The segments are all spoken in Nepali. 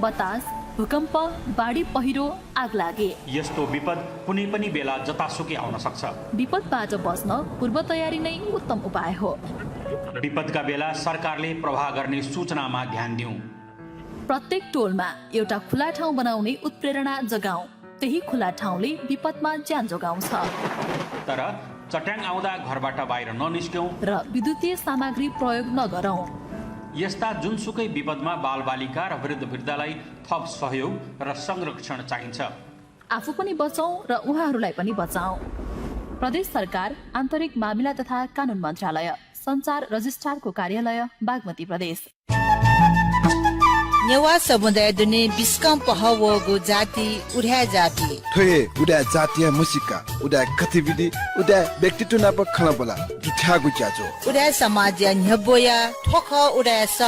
बतास, भूकम्प, बाढी पहिरो, आगलागी। यस्तो विपद कुनै पनि बेला जतासुकै आउन सक्छ। विपदबाट बच्न पूर्व तयारी नै उत्तम उपाय हो। विपदका बेला सरकारले प्रवाह गर्ने सूचनामा ध्यान दिउँ। प्रत्येक टोलमा एउटा खुला ठाउँ बनाउने उत्प्रेरणा जगाऊ। त्यही खुला ठाउँले विपदमा ज्यान जोगाउँछ। तर चट्याङ आउँदा घरबाट बाहिर ननिस्क्यौं र विद्युतीय सामग्री प्रयोग नगरौं। यस्ता जुनसुकै विपदमा बालबालिका र वृद्धलाई थप सहयोग र संरक्षण चाहिन्छ। आफू पनि बचौं र उहाँहरूलाई पनि बचाऊ। प्रदेश सरकार, आन्तरिक मामिला तथा कानुन मन्त्रालय, सञ्चार रजिस्ट्रारको कार्यालय, बागमती प्रदेश। नेवा समुदाय दुने बिस्कम पहवगो जाति उड्या जाति थोए उडा जातीय मुसिका उडा गतिविधि उडा व्यक्तित्व नाप खलबला जुठ्यागु ज्याजो उडा समाज न्यबोया ठोख उडा स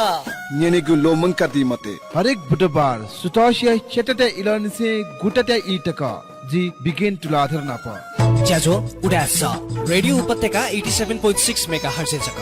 नेनेगु लोमंका दिमते हरेक बुधबार सुतोसिया चेटटे इलनसे गुटटे इटक जी बिगिन तुलाधर नाप ज्याजो उडा स रेडियो उपत्यका 87.6 मेगाहर्ज जक।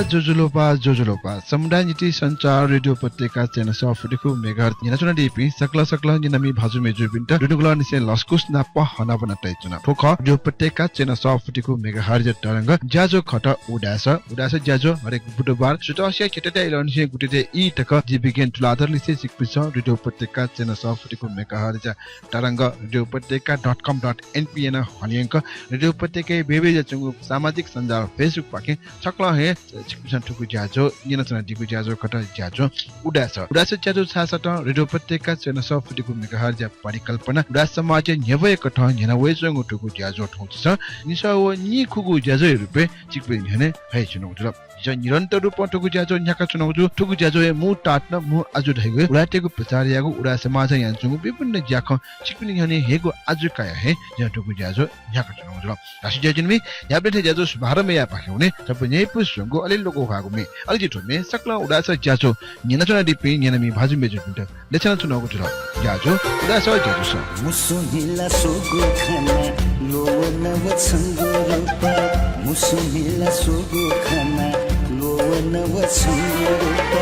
जोजुलोपा समुदाय नीति संचार रेडियो उपत्यका चैनल सफटिको मेगाहर्ज निनाचुना डिपी सकला निनामी भाजु मेजु बिन्ट दुनुगुला निसे लस्कुस नाप हना बना तैचुना ठोक रेडियो उपत्यका चैनल सफटिको मेगाहर्ज तरंग ज्याजो खट उडास ज्याजो हरेक बुधबार सुतोसिया केटेटा इलनसे गुटेटे इ टक जी बिगिन तुलाधर लिसे सिकपिस रेडियो उपत्यका चैनल सफटिको मेगाहर्ज तरंग रेडियो उपत्यका.com.npn हनियंक रेडियो उपत्यका बेबे जचंगु सामाजिक सञ्जाल फेसबुक पाके सकला हे चिकपिसन ठुकु ज्याजो निनाचना दिगु ज्याजो खट ज्याजो उडास ज्याजो छासट रेडियो उपत्यका चैनल सफटिको मेगाहर्ज परिकल्पना उडास समाज न्यवय कठ न्यना वेजंगु ठुकु ज्याजो ठौछ निसाव नि खुगु ज्याजो रुपे चिकपे न्यने है चुनु उठल निरन्तर रूपमा ठुकु ज्याजो न्याका चुनाउ ठुकु ज्याजो मु टाट्न मु आजु ढैगु उडाटेको प्रचार यागु उडा समाज यान्चुगु विभिन्न ज्याख चिकपिन न्यने हेगु आजु काय हे ज्या ठुकु ज्याजो न्याका चुनाउ उठल राशि ज्याजिनमी याबले ज्याजो भारमे या पाखेउने सब नै पुसंगु अलि लोगो भागुमे अलि जिठोमे सकला उडास ज्याजो निनाचना दिपि निनामी भाजु मेजु बिन्ट लेचना चुनाउ उठल ज्याजो उडास ज्याजो स मुसुमिला सोगु खाना लोन वछंगु रूप मुसुमिला सोगु खाना लोन वछंगु रूप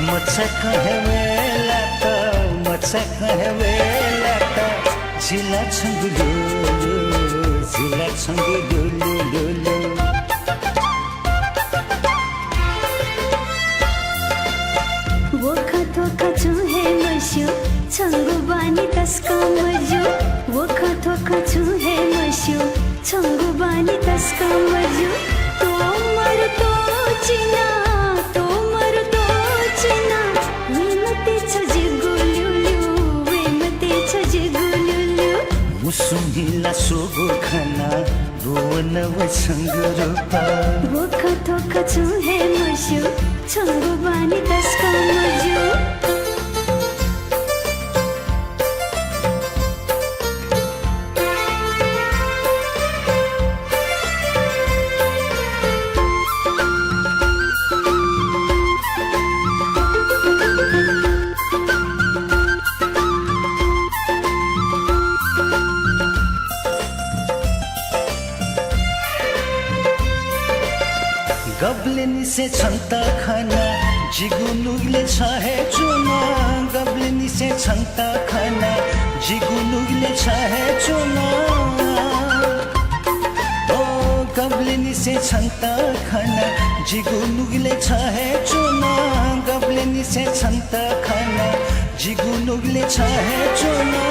मच्छा कहवेला त जिला छंगु डोलो वो खतो खचो है मशो छंगु बानी तस्का मजु वख थोख छु हे मस्यु छंगु बानी तस्का मजु तोमर तो चिना वेमते छ जिगुलुलु वेमते छ जिगुलुलु मुसुमिला सोगो खाना रोवन वसंग रूपा वख थोख छु हे मस्यु छंगु बानी तस्का मजु गब्लेनी से छन्ता खाना जिगुनुगले छहे चुना गब्लेनी से छन्ता खाना जिगुनुगले छहे चुना ओ गब्लेनी से छन्ता खाना जिगुनुगले छहे चुना गब्लेनी से छन्ता खाना जिगुनुगले छहे चुना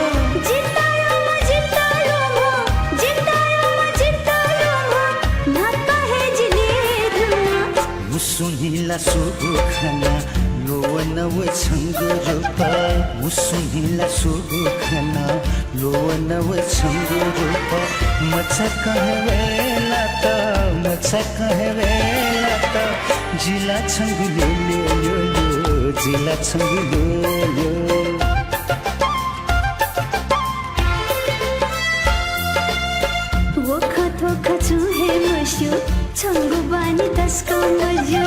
मुसुमिला सोगो खाना लोवन वसंग रूपा मुसुमिला सोगो खाना लोवन वसंग रूपा मचा कहवेला त जिला छंग लो जिला छंग लो वख थोख छु हे मस्यु छंगु बानी तस्का मजु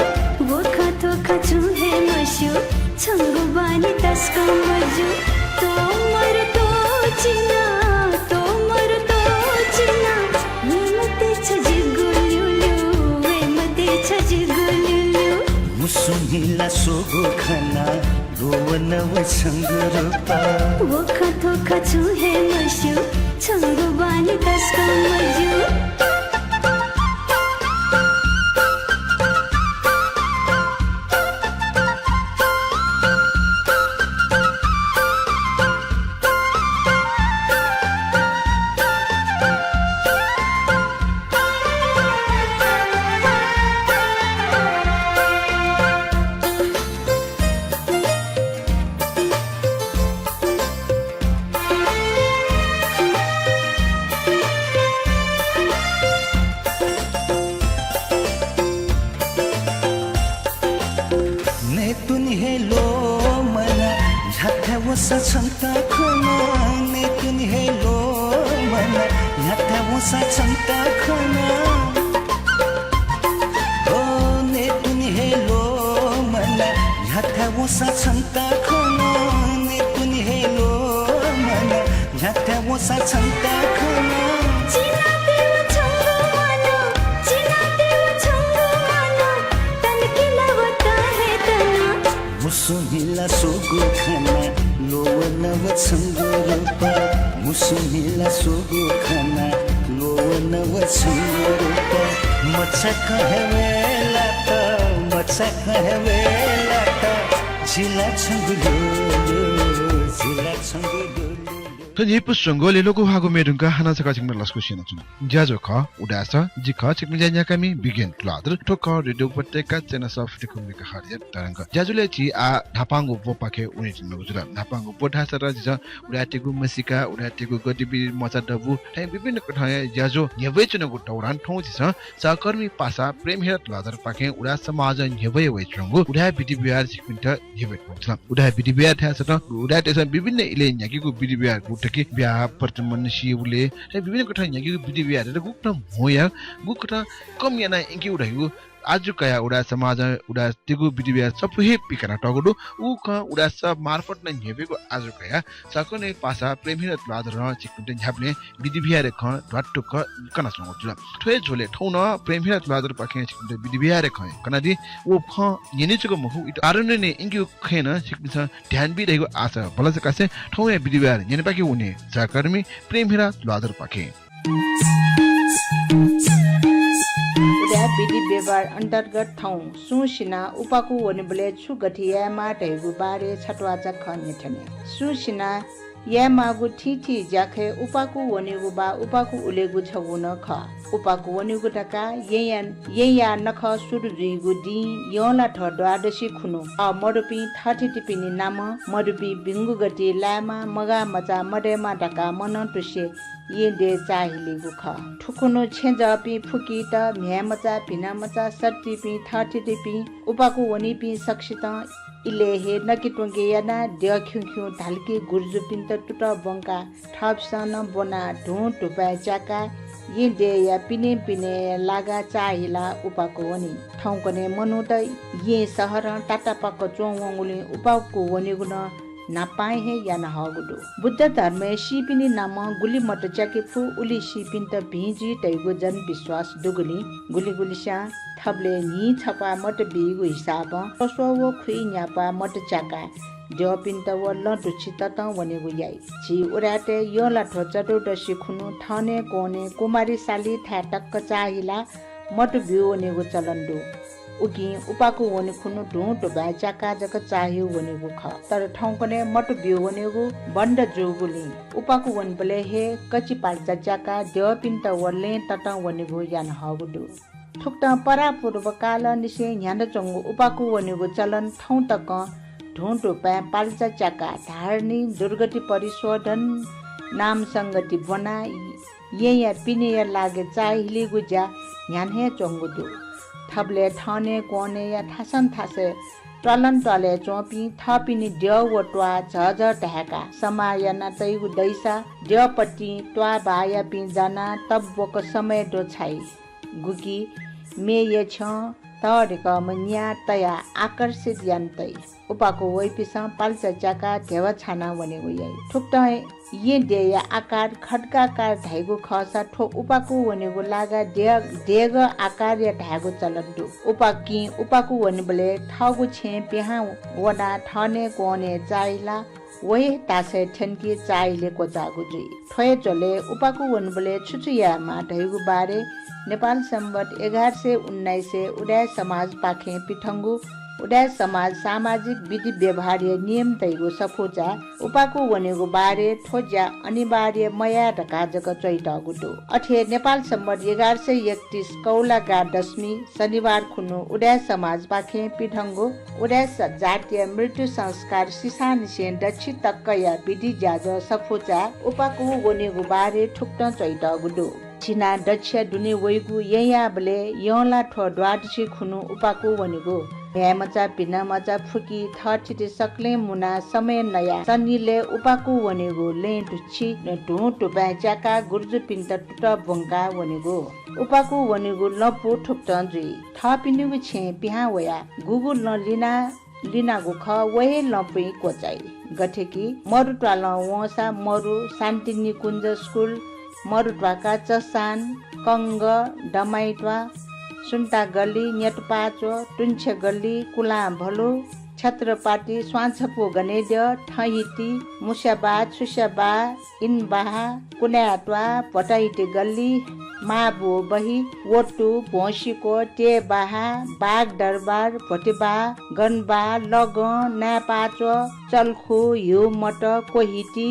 वख थोख छु हे मस्यु छंगु बानी तस्का मजु तोमर तो चिना वेमते छ जिगुलुलु मुसुमिला सोगो खाना रोवन वसंग रूपा वख थोख छु हे मस्यु छंगु बानी तस्का मजु छन्ता खाना ने तुन हेलो मना याता वसा छन्ता खाना ओ ने तुन हेलो मना याता वसा छन्ता खाना ने तुन हेलो मना याता वसा छन्ता खाना मुसुमिला सोगो खाना लोवन वसंग रूपा मुसुमिला सोगो खाना लोवन वसंग रूपा मचा कहवेला त जिला छंग लो त निप संगोले लोको हागो मेरुङका हाना सका छिकमा लस्को सिना छुन ज्याजो ख उडास जि ख छिकमा ज्या कामी बिगिन क्लादर ठोक रेडियो पत्तेका चेना सफ्ट कुमिका हरिया तरंग ज्याजुले छि आ ढापांगो पोपाखे उनी तिन गुजुरा ढापांगो पोठा सर जि उडाटेको मसिका उडाटेको गतिबि मचा डबु थाइ विभिन्न कठाय ज्याजो नेबै चुनको टौरान ठौ छि सहकर्मी पासा प्रेम हेरत लादर पाखे उडा समाज नेबै वइ चंगु उडा बिदि बिहार छिकमिन्ट नेबै छ उडा बिदि बिहार था छ उडा तेस विभिन्न इले न्याकीको बिदि बिहार गुटकी बिहा प्रचमन शिवले विभिन्न कठा न्याकीको बिदि बिहार गुक्ट मोया गुक्ट कम याना इंकी उडाइगु आज कया उडा समाज उडा तिगु बिदि बिहा सपुहे पिकना टगडु उ क उडा सब मार्फत न नेबेको आज कया सकने पासा प्रेमिरत लादर चिकुटे झ्याप्ने बिदि बिहा रे ख ढट्टु क कना संग जुल ठोय झोले ठौन प्रेमिरत लादर पाखे चिकुटे बिदि बिहा रे ख कनादि उ ख यनिचको मखु इट आरने ने इंकी खेन चिकुछ ध्यान बि रहेको आशा बलस कासे ठौय बिदि बिहा यनि पाखे उनी सहकर्मी प्रेमिरत लादर पाखे उडा विधि व्यवहार अन्तर्गत ठाउँ सुसिना उपाकु वनिबले छु गठियामा ढेगु बारे छटवाचा खनेठने सुसिना यामागु ठिठी ज्याखे उपाकु वनिगु बा उपाकु उलेगु छगुन ख उपाकु वनिगु टका येया नख सुरुजुइगु दि योला ठ द्वादशी खुनु मरुपी थाठी टिपिनी नाम मरुपी बिंगु गति लामा मगा मचा मडेमा टका मन तुसे ये दे चाहिलेगु ख ठुकुनु छेजपी फुकी त म्यामचा पिना मचा सट्टी पी थाठी टिपी उपाकु वनि पी सक्षित इले हे नकिटुंगे याना ड्या ख्युख्यु ढालकी गुर्जु पिन्त टुट बंका ठपसन बना ढु टुपा चाका ये दे या पिने लागा चाहिला उपाको वनि ठाउँकने मनु त ये सहर टाटा पक्क चोंगुली उपाको वनि गुन नापाए हे या नहगुडु बुद्ध धर्म सिपिनी नाम गुली मट चाके फु उली सिपिन त भिजी तैगो जन विश्वास दुगुली गुली थबले नि छपा मट बिगु हिसाब पसो खुइ न्यापा मट चाका जो पिन त व लटु छित त वनेगु याइ छि उराटे यो लाठो चटो दसि खुनु ठने कोने कुमारी साली था टक्क चाहिला मट बिउ वनेगु चलन्दु उगी उपाकु वने खुनु ढुट भए चाका जक चाहियो वनेगु ख तर ठाउँकने मट बिउ वनेगु बन्ड जोगुली उपाकु वन बले हे कचि पाल्चा चाका देव पिन त वले तट वनेगु यान हगुडु ठुक्त परा पूर्व काल निसे न्यान चंगु उपाकु वनेगु चलन ठाउँ तक ढुट भए पाल्चा चाका धारनी दुर्गति परिशोधन नाम संगति बना ये पिने लागे चाहिली गुजा न्यान हे चंगुदु थबले ठाने कोने या थासन थासे टलन टले चोपी थपिनी देव वटवा झझ ढाका समायना तैगु दैसा देवपट्टि ट्वा बाया पि जाना तब वक समय दो छाई गुकी मे ये छ तडेक मन्या तया आकर्षित यान्तै उपाको वैपिसा पाल्चा चाका घेवा छाना वनेगु याइ ठुक्ता ये देया आकार खड्काकार ढाइगु खसा ठो उपाकु वनेगु लागा देग आकार या ढागु चलन्दु उपाकु वनेबले ठागु छे पेहा वडा ठने कोने चाहिला वही तासे ठनकी चाहिले को जागु जुइ ठोय चले उपाकु वनेबले छुचुयामा ढाइगु बारे नेपाल सम्बत 1119 उदय समाज पाखे पिठंगु उदय समाज सामाजिक विधि व्यवहार्य नियम तैगु सफोचा उपाकु वनेगु बारे ठोज्या अनिवार्य मया ढका जक चैटगुडु अठे नेपाल सम्बत 1131 कौलागा दशमी शनिबार खुनु उदय समाज पाखे पिठंगु उदय जातीय मृत्यु संस्कार सिसान सेन दक्षि तक्कया विधि ज्याज सफोचा उपाकु वनेगु बारे ठुक्ट चैटगुडु छिना दक्ष दुने वैगु ययाबले यला ठो द्वादशी खुनु उपाकु वनेगु भ्यामचा पिनामचा फुकी थर्चिटे सक्ले मुना समय नया सन्नीले उपाकु वनेगु ले दुछि ढुट बाचाका गुर्जु पिन्त टुट बंका वनेगु उपाकु वनेगु लपु ठुक्ट जुइ थपिनुगु छे पिहा वया गुगु न लिना गु ख वहे लपै कोचाइ गठेकी मरुट्वाल वसा मरु शान्ति निकुञ्ज स्कुल मरुट्वाका चसान कंग डमाइट्वा सुन्ता गल्ली नेटपाचो टुन्छे गल्ली कुला भलो छत्रपाटी स्वान्छपो गनेद्य ठहिटी मुस्याबा छुस्याबा इनबाहा कुनाटवा पटाइटे गल्ली माबो बही वटु भोसीको टेबाहा बाग दरबार भटेबा गनबा लग नापाचो चल्खु हिउ मट कोहिटी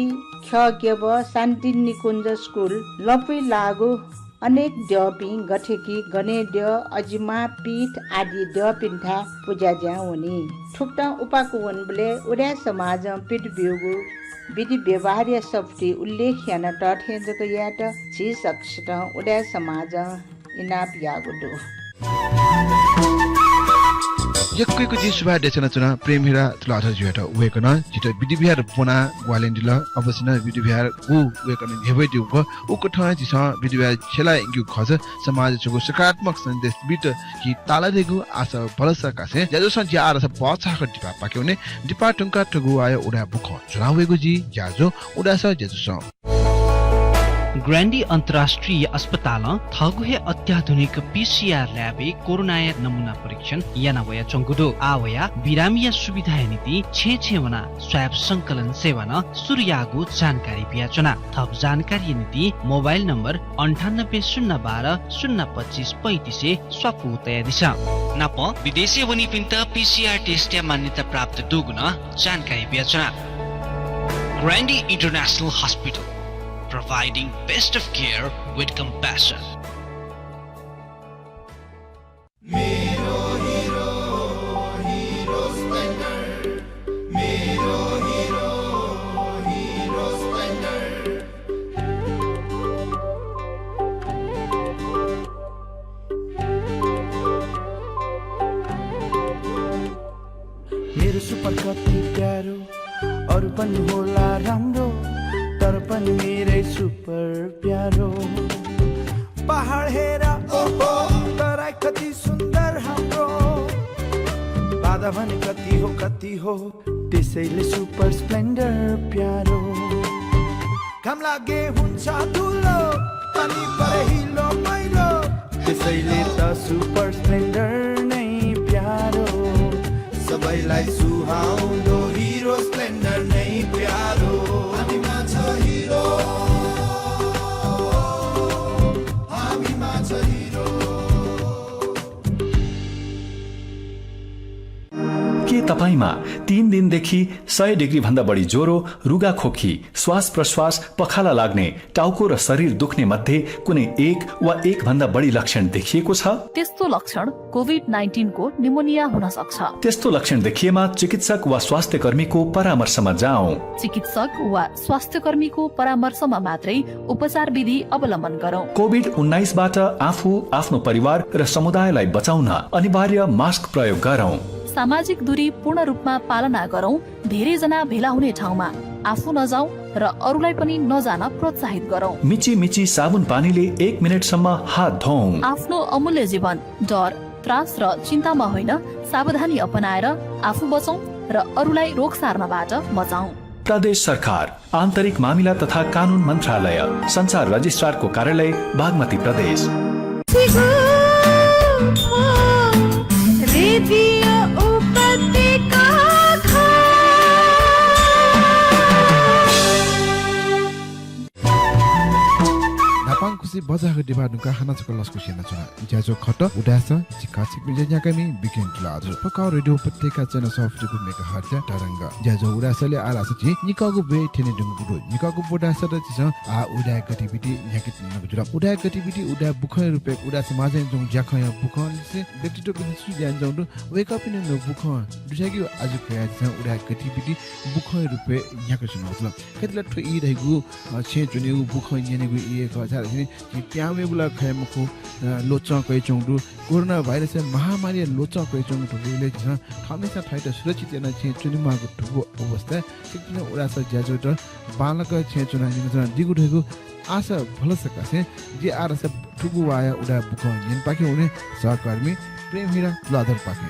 ख्यकेब शान्ति निकुञ्ज स्कुल लपै लागु अनेक देवपी गठेकी गनेद्य अजिमा पीठ आदि देवपिन्था पूजा ज्या हुने ठुक्टा उपाकु वनबले उडा समाज पीठ बिउगु विधि व्यवहार्य सफ्टी उल्लेख याना टठे जक याट छि सक्ष्ट उडा समाज इनाप यागुदु यक्कैको जी सुभा देशना चुना प्रेमिरा तुलाठ जुएट वेकन जित विधि बिहार पोना ग्वालेन्डिल अवसिन विधि बिहार उ वेकन हेबै दिउको उको ठ जिस विधि बिहार छेला इंगु खज समाज छगु सकारात्मक सन्देश बिट कि ताला देगु आशा भरसा कासे जजो स ज्या आरस पछा खटिपा पाक्योने डिपा टुंका ठगु आयो उडा बुख चुनावेगु जी जाजो उडा स जजो स ग्रान्डी अन्तर्राष्ट्रिय अस्पताल थगुहे अत्याधुनिक पीसीआर ल्याब कोरोना नमुना परीक्षण यानावया चंगुडो आवया बिरामिया सुविधा नीति छेवना स्वैप संकलन सेवन सूर्यागु जानकारी पियाचना थप जानकारी नीति मोबाइल नम्बर 9801202535 स्वापु तया दिशा नाप विदेशी वनी पिन्त पीसीआर टेस्ट मान्यता प्राप्त दुगुना जानकारी पियाचना Grande international hospital providing best of care with compassion. Mero hero, hero splendor. Mero hero, hero splendor. मेरो सुपर कति प्यारो अरु पनि होला राम्रो तर पनि मेरै सुपर प्यारो पहाड हेर ओहो तराई कति सुन्दर हाम्रो बाधा भने कति हो त्यसैले सुपर स्प्लेन्डर प्यारो घाम लागे हुन्छ धुलो पानी परे हिलो मैलो त्यसैले त सुपर स्प्लेन्डर नै प्यारो सबैलाई सुहाउँदो हिरो स्प्लेन्डर नै प्यारो के तपाईमा 3 दिनदेखि 100 डिग्री भन्दा बढी ज्वरो, रुगा खोकी, श्वास प्रश्वास पखाला लाग्ने, टाउको र शरीर दुख्ने मध्ये कुनै एक वा एक भन्दा बढी लक्षण देखिएको छ? त्यस्तो लक्षण कोभिड-19 को निमोनिया हुन सक्छ। त्यस्तो लक्षण देखिएमा चिकित्सक वा स्वास्थ्य कर्मीको परामर्शमा जाऊ। चिकित्सक वा स्वास्थ्य कर्मीको परामर्शमा मात्रै उपचार विधि अवलम्बन गरौं। कोभिड-19 बाट आफू, आफ्नो परिवार र समुदायलाई बचाउन अनिवार्य मास्क प्रयोग गरौं। सामाजिक दूरी पूर्ण रूपमा पालना गरौं। धेरै जना भेला हुने ठाउँमा आफू नजाऊ र अरूलाई पनि नजान प्रोत्साहित गरौं। मिची साबुन पानीले 1 मिनेटसम्म हात धौं। आफ्नो अमूल्य जीवन डर, त्रास र चिन्तामा होइन, सावधानी अपनाएर आफू बचौं र अरूलाई रोग सार्नबाट बचाऊ। प्रदेश सरकार, आन्तरिक मामिला तथा कानून मन्त्रालय, संचार रजिस्ट्रारको कार्यालय, बागमती प्रदेश। खुसी बजाको डिबा नुका हाना चक लस्को सेना चना ज्याजो खट उडास जिका सिकमिल ज्याकामी बिकिन तुलाज पका रेडियो उपत्यका चैनल सफ्टको मेगा हर्ज तरंग ज्याजो उडासले आरास छि निकागु बे ठेने डुङगुडो निकागु बोडास र छि आ उडा गतिविधि न्याकित नबजुरा उडा गतिविधि उडा बुख रुपे उडा समाज जों ज्याखय बुख से व्यक्तित्व पनि सुज्यान जों वेक अप इन नो बुख दुजागी आज कया छ उडा गतिविधि बुख रुपे न्याक छ नसला केतला ठो इ रहेगु छे जुने बुख न्यानेगु इ क छ त्यामे बुला खयमखु लोचा कय चौडु कोरोना भाइरस महामारी लोचा कय चौडु ले छ हमेशा ठाइट सुरक्षित न छ चुनिमाको ठुगो अवस्था सिक्न उडास ज्याजो त बालक छ चुना निन दिगु ठगु आशा भलसका से जे आरस ठुगु वाया उडा बुख निन पाके हुने सहकर्मी प्रेम हिरा लादर पाके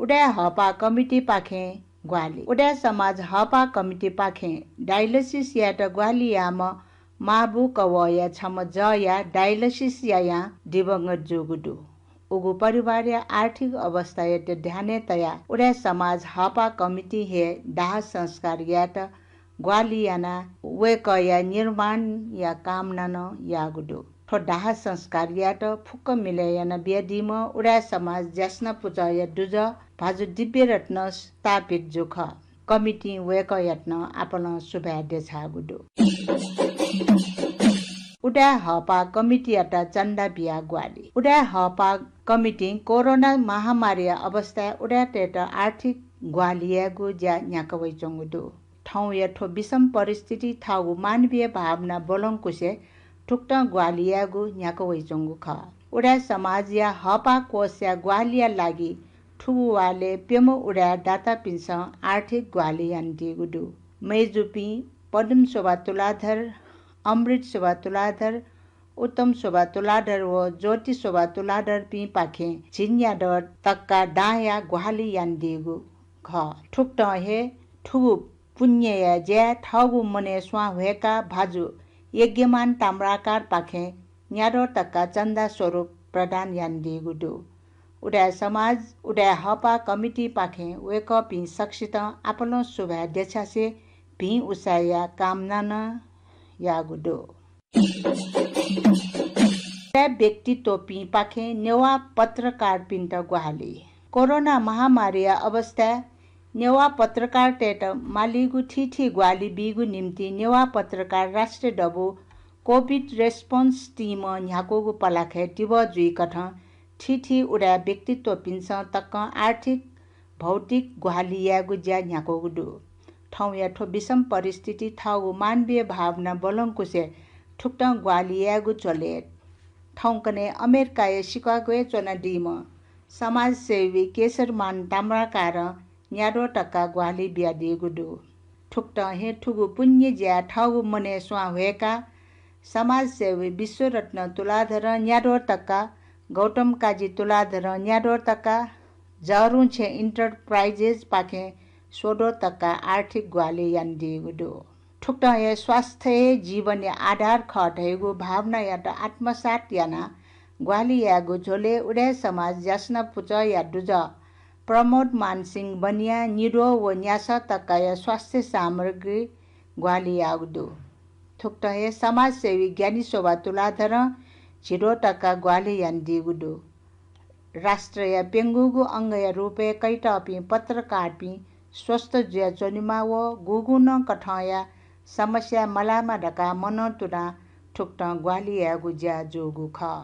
उडा हपा कमिटी पाखे ग्वाली उडा समाज हपा कमिटी पाखे डायलिसिस या त ग्वाली याम माबु कवया छम जया डायलिसिस या दिवंगत जोगुडु उगु परिवार या आर्थिक अवस्था या ध्याने तया उडा समाज हपा कमिटी हे दाह संस्कार या त ग्वाली याना वेक या निर्माण या काम नन या गुडु थो दाह संस्कार या त फुक्क मिले याना बेदिम उडा समाज जस्न पुजा या दुज भाजु दिव्य रत्न स्थापित जोख कमिटी वेक यत्न आपन सुभाद्य छागुडो उडा हपा कमिटी अटा चन्दा बिया ग्वाली उडा हपा कमिटी कोरोना महामारी अवस्था उडा तेट आर्थिक ग्वालियागु ज्या न्याकवै चंगुडो ठाउँ यठो विषम परिस्थिति थागु मानवीय भावना बोलंकुसे ठुक्टा ग्वालियागु न्याकवै चंगु ख उडा समाज या हपा कोष या ग्वालिया लागि ठुवाले पेमो उडा दाता पिन्स आर्थिक ग्वालियान दिगुडु मेजुपी पदम शोभा तुलाधर अमृत शोभा तुलाधर उत्तम शोभा तुलाधर व ज्योति शोभा तुलाधर पी पाखे झिन्या डर तक्का दाया ग्वाली यान दिगु ख ठुक्ट हे ठुगु पुण्य या ज्या ठागु मने स्वा भएका भाजु यज्ञमान ताम्राकार पाखे न्यारो तक्का चन्दा स्वरूप प्रदान यान दिएको दु उडा समाज उडा हपा कमिटी पाखे वेकअप इन सक्षित आपलो सुभा देछासे भी उसाया कामना न या गुडो व्यक्तित्व पी पाखे नेवा पत्रकार पिन्ट गुहाली कोरोना महामारी अवस्था नेवा पत्रकार टेट मालिगु ठीठी ग्वाली बिगु निम्ति नेवा पत्रकार राष्ट्रिय डबु कोभिड रेस्पोन्स टीम न्याकोगु पलाखे टिब जुई कठ ठीठी उडा व्यक्तित्व पिन्छ तक्क आर्थिक भौतिक ग्वाली यागु ज्या न्याकोगु दु ठाउँ या ठो विषम परिस्थिति थाउ मानवीय भावना बोलंकुसे ठुक्ट ग्वाली यागु चले ठाउँ कने अमेरिका या शिकागो चोना डीम समाज सेवी केशरमान ताम्राकार न्याडो टक्का ग्वाली बिया दिएको दु ठुक्ट हे ठुगु पुण्य ज्या ठाउ मने स्वा भएका समाज सेवी विश्वरत्न तुलाधर न्याडो टक्का गौतम काजी तुलाधर न्याडो टक्का जरु छे इन्टरप्राइजेस पाखे सोडो तक्का आर्थिक ग्वाली यान दिएको दु ठुक्ट हे स्वास्थ्य जीवन आधार खटेगु भावना या आत्मसात याना ग्वाली यागु झोले उडे समाज जस्न पुच या दुज प्रमोद मानसिंह बनिया निरो व न्यास तक्का स्वास्थ्य सामग्री ग्वाली यागु दु ठुक्ट हे समाज सेवी ज्ञानी शोभा तुलाधर छिरो टक्का ग्वाली यान दिएको दु राष्ट्रिय पेंगुगु अंगय रूपे कैटपी पत्रकार पी स्वस्थ ज्या चोनिमा व गुगुन कठया समस्या मलामा ढका मन तुना ठुक्ट ग्वाली यागु ज्या जोगु ख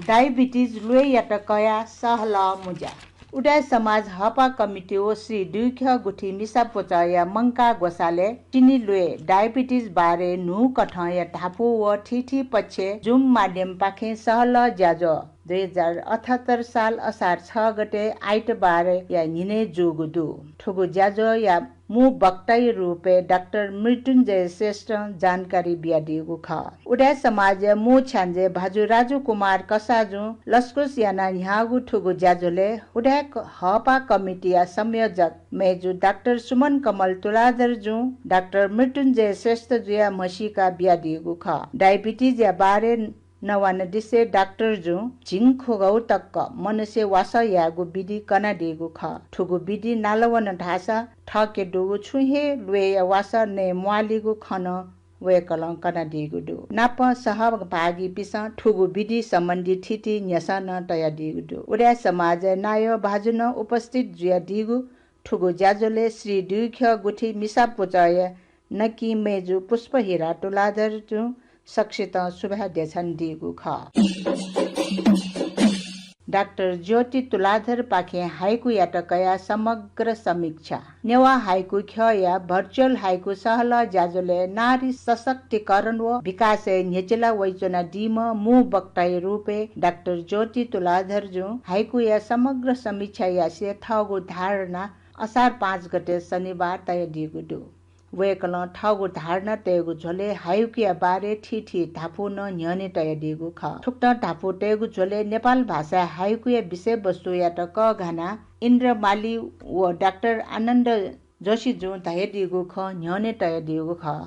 डायबिटीज लुए याटकया सहला मुजा उडा समाज हपा कमिटी ओ श्री दुख गुठी मिसा पोचया मंका गोसाले चिनी लुए डायबिटीज बारे नु कठया ढापु व ठीठी पछे जुम माध्यम पाखे सहल ज्याजो 2078 साल असार 6 गते आइतबार या निने जोगुदु ठुगु ज्याजो या मु बक्तै रूपे डाक्टर मृत्युञ्जय श्रेष्ठ जानकारी बिया दिएको ख उडा समाज मु छ्यान्जे भाजु राजु कुमार कसाजु लस्कुस याना न्यागु ठुगु ज्याजोले उडा हपा कमिटी या संयोजक मेजु डाक्टर सुमन कमल तुलाधर जु डाक्टर मृत्युञ्जय श्रेष्ठ जुया मसीका बिया दिएको ख डायबिटीज या बारे नवान दिसे डाक्टर जु झिङ खोगौ तक्क मनुष्य वास यागु विधि कना दिएको ख ठुगु विधि नालवन ढासा ठके डुगु छुहे लुए वास ने म्वालिगु खन वेकल कना दिएको दु नाप सहभागी पिस ठुगु विधि सम्बन्धी थिति न्यसन तया दिएको दु उडा समाज नायो भाजुन उपस्थित जुया दिगु ठुगु ज्याजोले श्री दुख गुठी मिसा पुचय नकी मेजु पुष्प हिरा तुलाधर जु सक्षित सुभा देछन दिगु ख डाक्टर ज्योति तुलाधर पाखे हाइकु याटकया समग्र समीक्षा नेवा हाइकु ख या भर्चुअल हाइकु सहल ज्याजोले नारी सशक्तिकरण व विकास नेचला वैचना डीम मु बक्ताई रूपे डाक्टर ज्योति तुलाधर जु हाइकु या समग्र समीक्षा या से थगु धारणा असार 5 गते शनिबार तय दिगु दु वेकल ठगु धारणा तेगु झोले हायुकिया बारे ठीठी ढापु न न्यने तय दिगु ख ठुक्ट ढापु तेगु झोले नेपाल भाषा हायुकिया विषय वस्तु या त क घाना इन्द्रमाली व डाक्टर आनन्द जोशी जु तय दिगु ख न्यने तय दिगु ख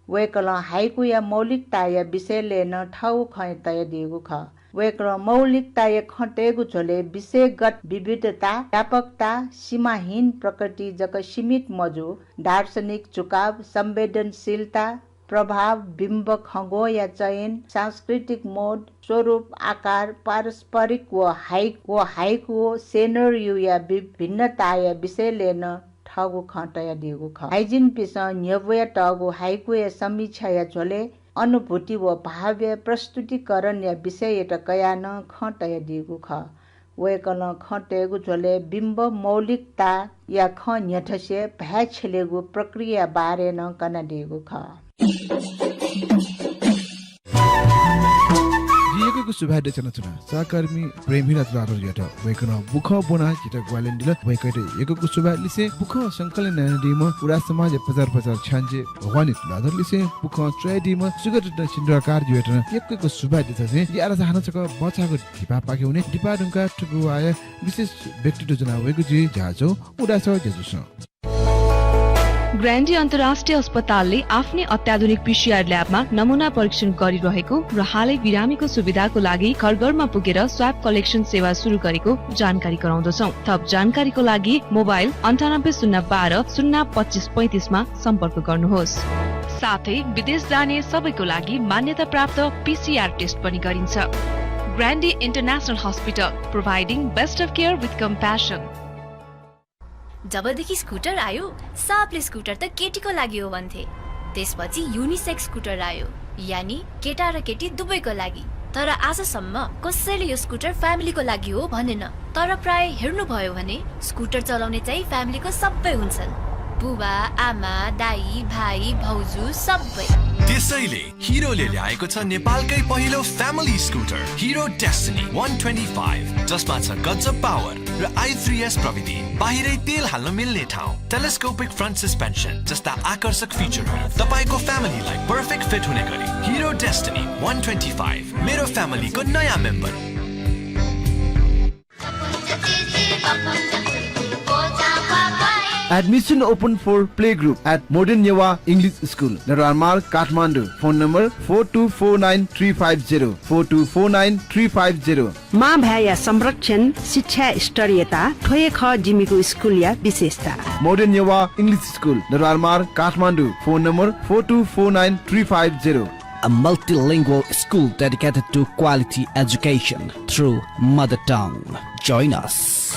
वेकल हायुकिया मौलिकता या विषय लेन ठाउ ख तय दिगु ख वेकल मौलिकता या खटेगु झोले विषयगत विविधता व्यापकता सीमाहीन प्रकृति जक सीमित मजु दार्शनिक झुकाव संवेदनशीलता प्रभाव बिम्ब खगो या चयन सांस्कृतिक मोड स्वरूप आकार पारस्परिक व हाइकु सेनरियो या भिन्नता या विषय लेन ठगु खटया दिगु ख हाइजिन पिस न्यवय टगु हाइकु या समीक्षा या झोले अनुभूति व भाव्य प्रस्तुतिकरण या विषय टकया न खटया दिगु ख वेकल खटेगु झोले बिम्ब मौलिकता या ख न्यठसे भ्या छेलेगु प्रक्रिया बारे न कना दिगु ख दिएको एकको सुभाइ देचना चना सहकर्मी प्रेमिना द्वारा यता वैकन बुख बोना जिता ग्वालेन दिल वैकटे एकको सुभाइ लिसे बुख संकलन नदिम पुरा समाज पजार छान्जे भवानी द्वारा लिसे बुख ट्रेडिम सुगत सिन्द्रकार यता एकको सुभाइ देचसे यारा हाना चक बचाको ढिपा पाके हुने ढिपा ढुंका टुगुआय विशेष व्यक्तित्व जना वैको जी जाजो उडास जेजुस ग्रान्डी अन्तर्राष्ट्रिय अस्पतालले आफ्नै अत्याधुनिक पीसीआर ल्याबमा नमुना परीक्षण गरिरहेको र हालै बिरामीको सुविधाको लागि घर घरमा पुगेर स्वाब कलेक्सन सेवा सुरु गरेको जानकारी गराउँदछौं। थप जानकारीको लागि मोबाइल 980212 मा सम्पर्क गर्नुहोस्। साथै विदेश जाने सबैको लागि मान्यता प्राप्त पीसीआर टेस्ट पनि गरिन्छ। ग्रान्डी international hospital, providing best of care with compassion. जबदेखि स्कुटर आयो सबले स्कुटर त केटीको लागि हो भन्थे। त्यसपछि युनिसेक्स स्कुटर आयो, यानी केटा र केटी दुवैको लागि। तर आजसम्म कसैले यो स्कुटर फ्यामिलीको लागि हो भनेन। तर प्राय हेर्नुभयो भने स्कुटर चलाउने चाहिँ फ्यामिलीको सबै हुन्छन्, बुबा आमा दाई भाइ भाउजू सबै। त्यसैले हिरोले ल्याएको छ नेपालकै पहिलो फ्यामिली स्कुटर हिरो डेस्टिनी 125, जसमा छ गजब पावर र i3s प्रविधि, बाहिरै तेल हाल्न मिल्ने ठाउँ, टेलिस्कोपिक फ्रन्ट सस्पेन्सन जस्ता आकर्षक फिचरहरू तपाईको फ्यामिलीलाई पर्फेक्ट फिट हुने गरी। हिरो डेस्टिनी 125 मेरो फ्यामिलीको नयाँ member. Admission open for playgroup at Modern Yewa English School, Nararmal, Kathmandu. Phone number 4249350 4249350। माँ भ्याया संरक्षण शिक्षा स्तरीयता ठोये ख जिमीको स्कुल या विशेषता। Modern Yewa English School, Nararmal, Kathmandu. Phone number 4249350। A multilingual school dedicated to quality education through mother tongue. Join us.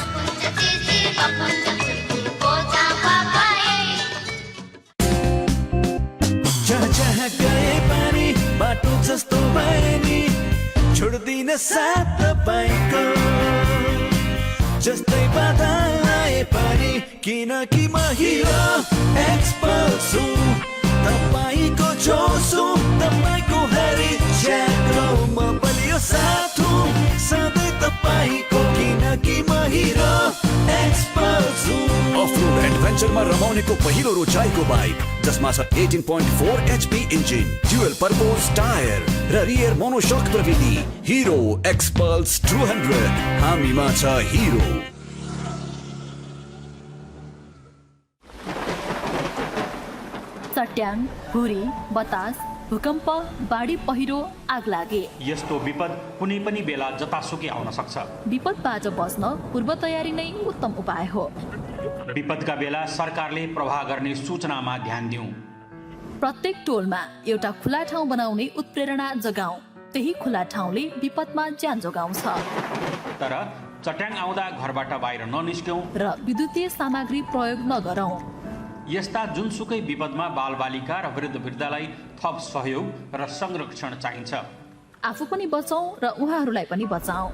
जहाँ गए पनि बाटो जस्तो भए नि छोड्दिन साथ तपाईँको। जस्तै बाधा आए पनि किनकि म हिरो एक्सपर्ट हुँ, तपाईँको जोस हुँ, तपाईँको हरेक च्याको म बलियो साथ हुँ सधैँ तपाईँको, किनकि म हिरो एक्सपर्ट हुँ। अफ-रोड एडभेन्चरमा रमाउनेको पहिलो रोचाइको बाइक जसमा छ 18.4 HP engine, dual purpose tyre र रियर मोनोसक प्रविधि। हिरो एक्सपल्स 200 हामीमा छ हिरो। चट्याङ, हुरी, बतास, भूकम्प, बाढी पहिरो, आग लागे यस्तो विपद कुनै पनि बेला जतासुकै आउन सक्छ। विपदबाट बस्न पूर्व तयारी नै उत्तम उपाय हो। विपदका बेला सरकारले प्रवाह गर्ने सूचनामा ध्यान दिउँ। प्रत्येक टोलमा एउटा खुला ठाउँ बनाउने उत्प्रेरणा जगाऊ। त्यही खुला ठाउँले विपदमा ज्यान जोगाउँछ। तर चट्याङ आउँदा घरबाट बाहिर ननिस्क्यौं र विद्युतीय सामग्री प्रयोग नगरौं। यस्ता जुनसुकै विपदमा बालबालिका र वृद्धवृद्धलाई थप सहयोग र संरक्षण चाहिन्छ। आफू पनि बचाऊ र उहाँहरूलाई पनि बचाऊ।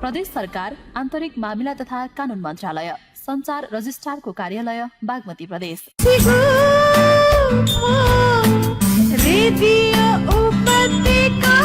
प्रदेश सरकार, आन्तरिक मामिला तथा कानुन मन्त्रालय, संचार रजिस्ट्रारको कार्यालय, बागमती प्रदेश। रेडियो उपत्यका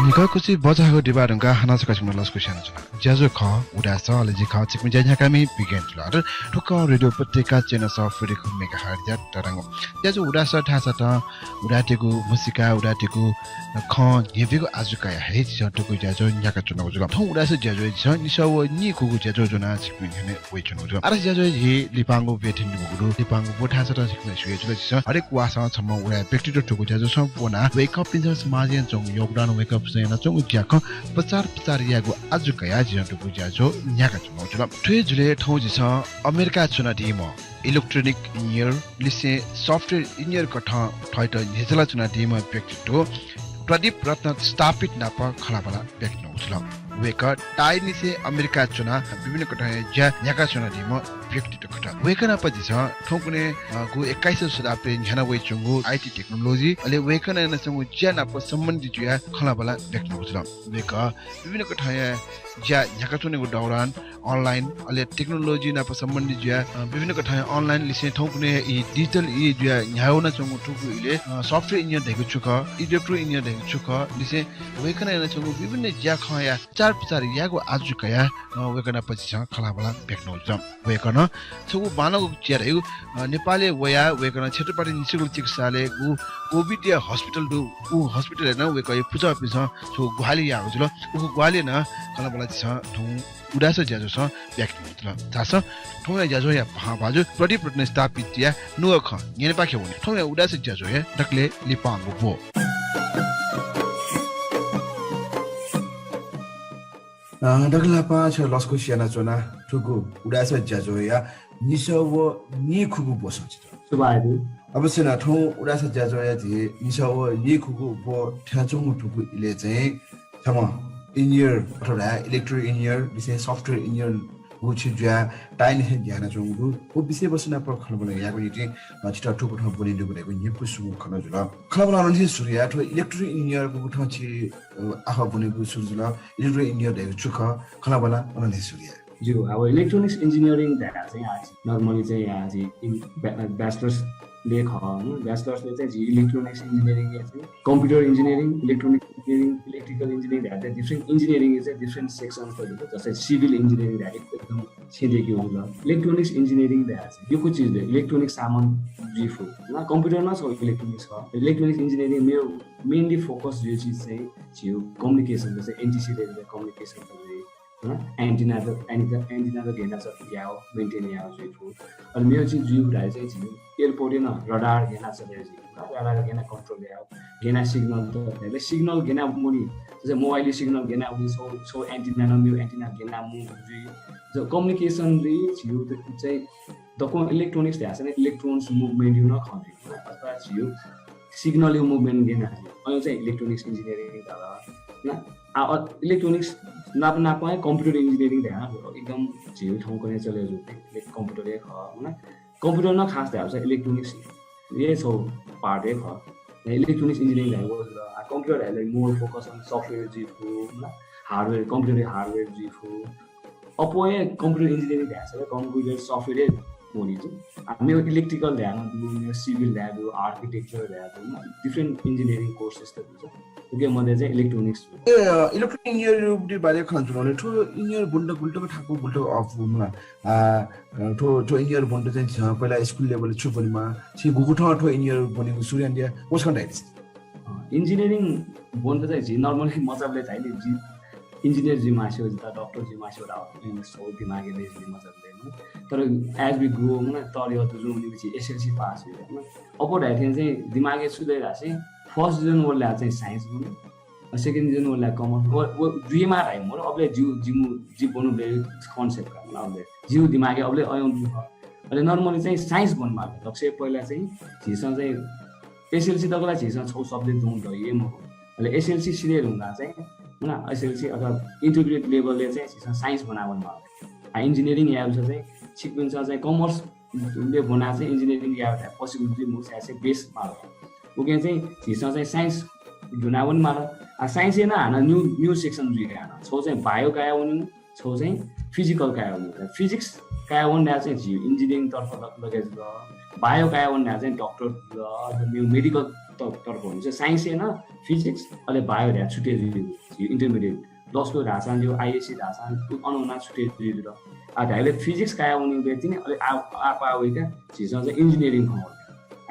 निकाकुची बजाको डिबाडुङका हानासका लस्कु सानो छ ज्याजो ख उडास अलजी ख चिकमी ज्याझाकामी बिगेन जुलार ठुक्क रेडियो उपत्यका चेना सफ्टवेयरको मेगाहर्ज ज्या तरंग ज्याजो उडास ठासा त उडाटेको मुसिका उडाटेको ख हेबेको आजुका हे जटको ज्याजो न्याका चुनाउ जुल ठौ उडास ज्याजो छ निसव नि कुगु ज्याजो जुना चिकमी हने वे चुनाउ जुल अरस ज्याजो हे लिपांगो बेथिन गुरु लिपांगो बोठासा त चिकमी सुए जुल छ हरेक वासा छम उडा व्यक्तित्व ठुकु ज्याजो सम्पूर्ण वेक अप इन समाजन चंग योगदान वेक अप na chong ज्याख प्रचार यागु आजु कया जिनटु बुझाजो न्याका चुनाउ जुल ठुए जुले ठौ जिस अमेरिका चुना टिम इलेक्ट्रोनिक इंजिनियर लिसे सफ्टवेयर इंजिनियर कठ ठैट हेजला चुना टिम व्यक्तित्व प्रदीप रत्न स्थापित नाप खलाबला व्यक्त नउजुल वेक टाइ निसे अमेरिका चुना विभिन्न कठ ज्या न्याका चुना टिम व्यक्तित्व कठ वेकना पछि छ ठोकुने गु 21औं शताब्दी न्याना वे चंगु आईटी टेक्नोलोजी अले वेकना न चंगु ज्या नाप सम्बन्धित ज्या खलाबला व्यक्त नउजुल वेक विभिन्न कठ ज्या यहाँका चुनेको दौरान अनलाइन अहिले टेक्नोलोजी नाप सम्बन्धी ज्या विभिन्न कथा अनलाइन लिसे ठाउँ कुनै इ डिजिटल इ ज्या यहाँ न चंगु ठुकु इले सफ्टवेयर इन्जिनियर देखु छुक इलेक्ट्रो इन्जिनियर देखु छुक लिसे वेकना न चंगु विभिन्न ज्या खया चार प्रचार याको आजु कया वेकना पछि छ खलाबला भेट्नु छ वेकना छगु बानको ज्या रह्यो नेपाली वया वेकना क्षेत्रपाटी निशुल्क चिकित्सालय कोभिड हस्पिटल दु उ हस्पिटल हैन वेक पूजा पिस छो ग्वाली याको जुल उ ग्वाली न खलाबला छ ठौ उडास ज्याजो छ व्यक्त मतलब थास ठौया ज्याजो या भाजु प्रति प्रति स्थापित या नुख नेने पाखे हुने ठौया उडास ज्याजो या डकले लिपांगो भो डकला पा छ लस्को सियाना चोना ठुगु उडास ज्याजो या निसव नि खुगु बोसन्छ सुबादि अवश्य न ठौ उडास ज्याजो या जे निसव नि खुगु बो ठ्याचुङ ठुगु इले चाहिँ छम इंजीनियर अथवा इलेक्ट्रिक इंजीनियर विषय सॉफ्टवेयर इंजीनियर गुछि ज्या टाइन हे ज्ञान जोंगु ओ विषय बसना पर खलबल याको निति छिटा ठुकु ठौ बनि दुबरेको निपु सुगु खन जुल खलबल अनछि सूर्य अथवा इलेक्ट्रिक इंजीनियर को ठौ छि आफा बनेको सुजुल इलेक्ट्रिक इंजीनियर देखु छुख खलबल अनछि सूर्य जो अब इलेक्ट्रोनिक्स इंजीनियरिङ दा चाहिँ आज नर्मली चाहिँ आज ब्याचलर्स ले ब्याचलर्सले चाहिँ इलेक्ट्रोनिक्स इन्जिनियरिङ चाहिँ computer engineering electronic engineering electrical engineering दा डिफ्रेन्ट इन्जिनियरिङ चाहिँ डिफ्रेन्ट सेक्सन्सहरु जस्तै सिभिल इन्जिनियरिङ दा एकदम छेदेको हो ल इलेक्ट्रोनिक्स इन्जिनियरिङ दा चाहिँ यो कुछ चीज इलेक्ट्रोनिक सामान जिफो न कम्प्युटरमा छ इलेक्ट्रोनिक्स हो इलेक्ट्रोनिक्स इन्जिनियरिङ मेरो मेनली फोकस यो चीज चाहिँ छियो कम्युनिकेसन जस्तै एनटीसी लेभल कम्युनिकेसन एन्टिना त घेना छ याओ मेन्टेन याओ जिफो अनि मेरो चाहिँ जिउ राइ चाहिँ छियो एयरपोर्ट न रडार घेना छ रडार घेना कन्ट्रोल याओ घेना सिग्नल त हेले सिग्नल घेना मुनि जस्तै मोबाइल सिग्नल घेना उनी सो एन्टिना न मेरो एन्टिना घेना मु जो कम्युनिकेसन रि छियो त चाहिँ दको इलेक्ट्रोनिक्स ध्यास न इलेक्ट्रोन्स मुभमेन्ट यु न खन्थि अथवा छियो सिग्नल मुभमेन्ट घेना अनि चाहिँ इलेक्ट्रोनिक्स इन्जिनियरिङ दा न इलेक्ट्रोनिक्स नाप नापाए कम्प्युटर इन्जिनियरिङ ध्यान एकदम झिउ ठाउँको नै चले जुते कम्प्युटर एक हैन कम्प्युटर न खास ध्यान छ इलेक्ट्रोनिक्स ये छौ पार्ट एक ह इलेक्ट्रोनिक्स इन्जिनियरिङ ध्यान कम्प्युटर हैले मोर फोकस अन सफ्टवेयर जिफो न हार्डवेयर कम्प्युटर हार्डवेयर जिफो अपोए कम्प्युटर इन्जिनियरिङ ध्यान छ कम्प्युटर सफ्टवेयर मोनी चाहिँ मेरो इलेक्ट्रिकल ध्यान मेरो सिभिल ध्यान आर्किटेक्चर ध्यान डिफ्रेन्ट इन्जिनियरिङ कोर्सेस त हुन्छ के मध्ये चाहिँ इलेक्ट्रोनिक्स इलेक्ट्रिक इन्जिनियरिङ बारे खन्जुले ठो इन्जिनियर बुन्ड बुल्टको ठाको बुल्टो अफ हुमला ठो इन्जिनियर बुन्ड चाहिँ पहिला स्कुल लेभल छु बनिमा छि गुगुठो ठो इन्जिनियर बनेको सूर्यन्डिया कोस कन्टाइस इन्जिनियरिङ बुन्ड चाहिँ जि नर्मली मजाले चाहिँ नि इन्जिनियर जि मास्यो जता डाक्टर जि मास्यो रा सो दिमागले जि मजाले तर एज वी ग्रो न तरियो त जुन पछि एसएलसी पास भयो हैन अपोड हाइथे चाहिँ दिमागले सुदै रासे फर्स्ट डिभिजन वाला चाहिँ साइन्स बन्यो सेकेन्ड डिभिजन वाला कमर्स वो दुईमा राइ मोर अबले जिउ बन्नु बे कन्सेप्ट का अबले जिउ दिमागले अबले आउँनु अहिले नर्मली चाहिँ साइन्स बन्नु भएको लक्ष्य पहिला चाहिँ झिसँग चाहिँ एसएलसी तकलाई झिसँग 6 सब्जेक्ट जुन भयो म अहिले एसएलसी सिरियल हुँदा चाहिँ हैन एसएलसी अथवा इन्टरमिडिएट लेभलले चाहिँ झिसँग साइन्स बनाउनु भएको इन्जिनियरिङ याल चाहिँ सिक्वेन्स चाहिँ कमर्स ले बना चाहिँ इन्जिनियरिङ या पोसिबिलिटी मु चाहिँ बेस मार्क ओके चाहिँ झिसँग चाहिँ साइन्स जुनावन मार साइन्स ना हाना न्यू सेक्सन जुइगा हाना छौ चाहिँ बायो काया हुनु छौ चाहिँ फिजिकल काया हुनु फिजिक्स काया वन्डा चाहिँ झि इन्जिनियरिङ तर्फ लगेज ल बायो काया वन्डा चाहिँ डाक्टर ल न्यू मेडिकल तर्फ हुन्छ साइन्स हैन फिजिक्स अहिले बायो ध्या छुटे झि इन्टरमिडिएट लस्को ढासान जो आईएससी ढासान अनुना छुटे जुइरो आ धाइले फिजिक्स काया हुनु व्यक्ति नि अहिले आपा होइका झिसँग चाहिँ इन्जिनियरिङ खौ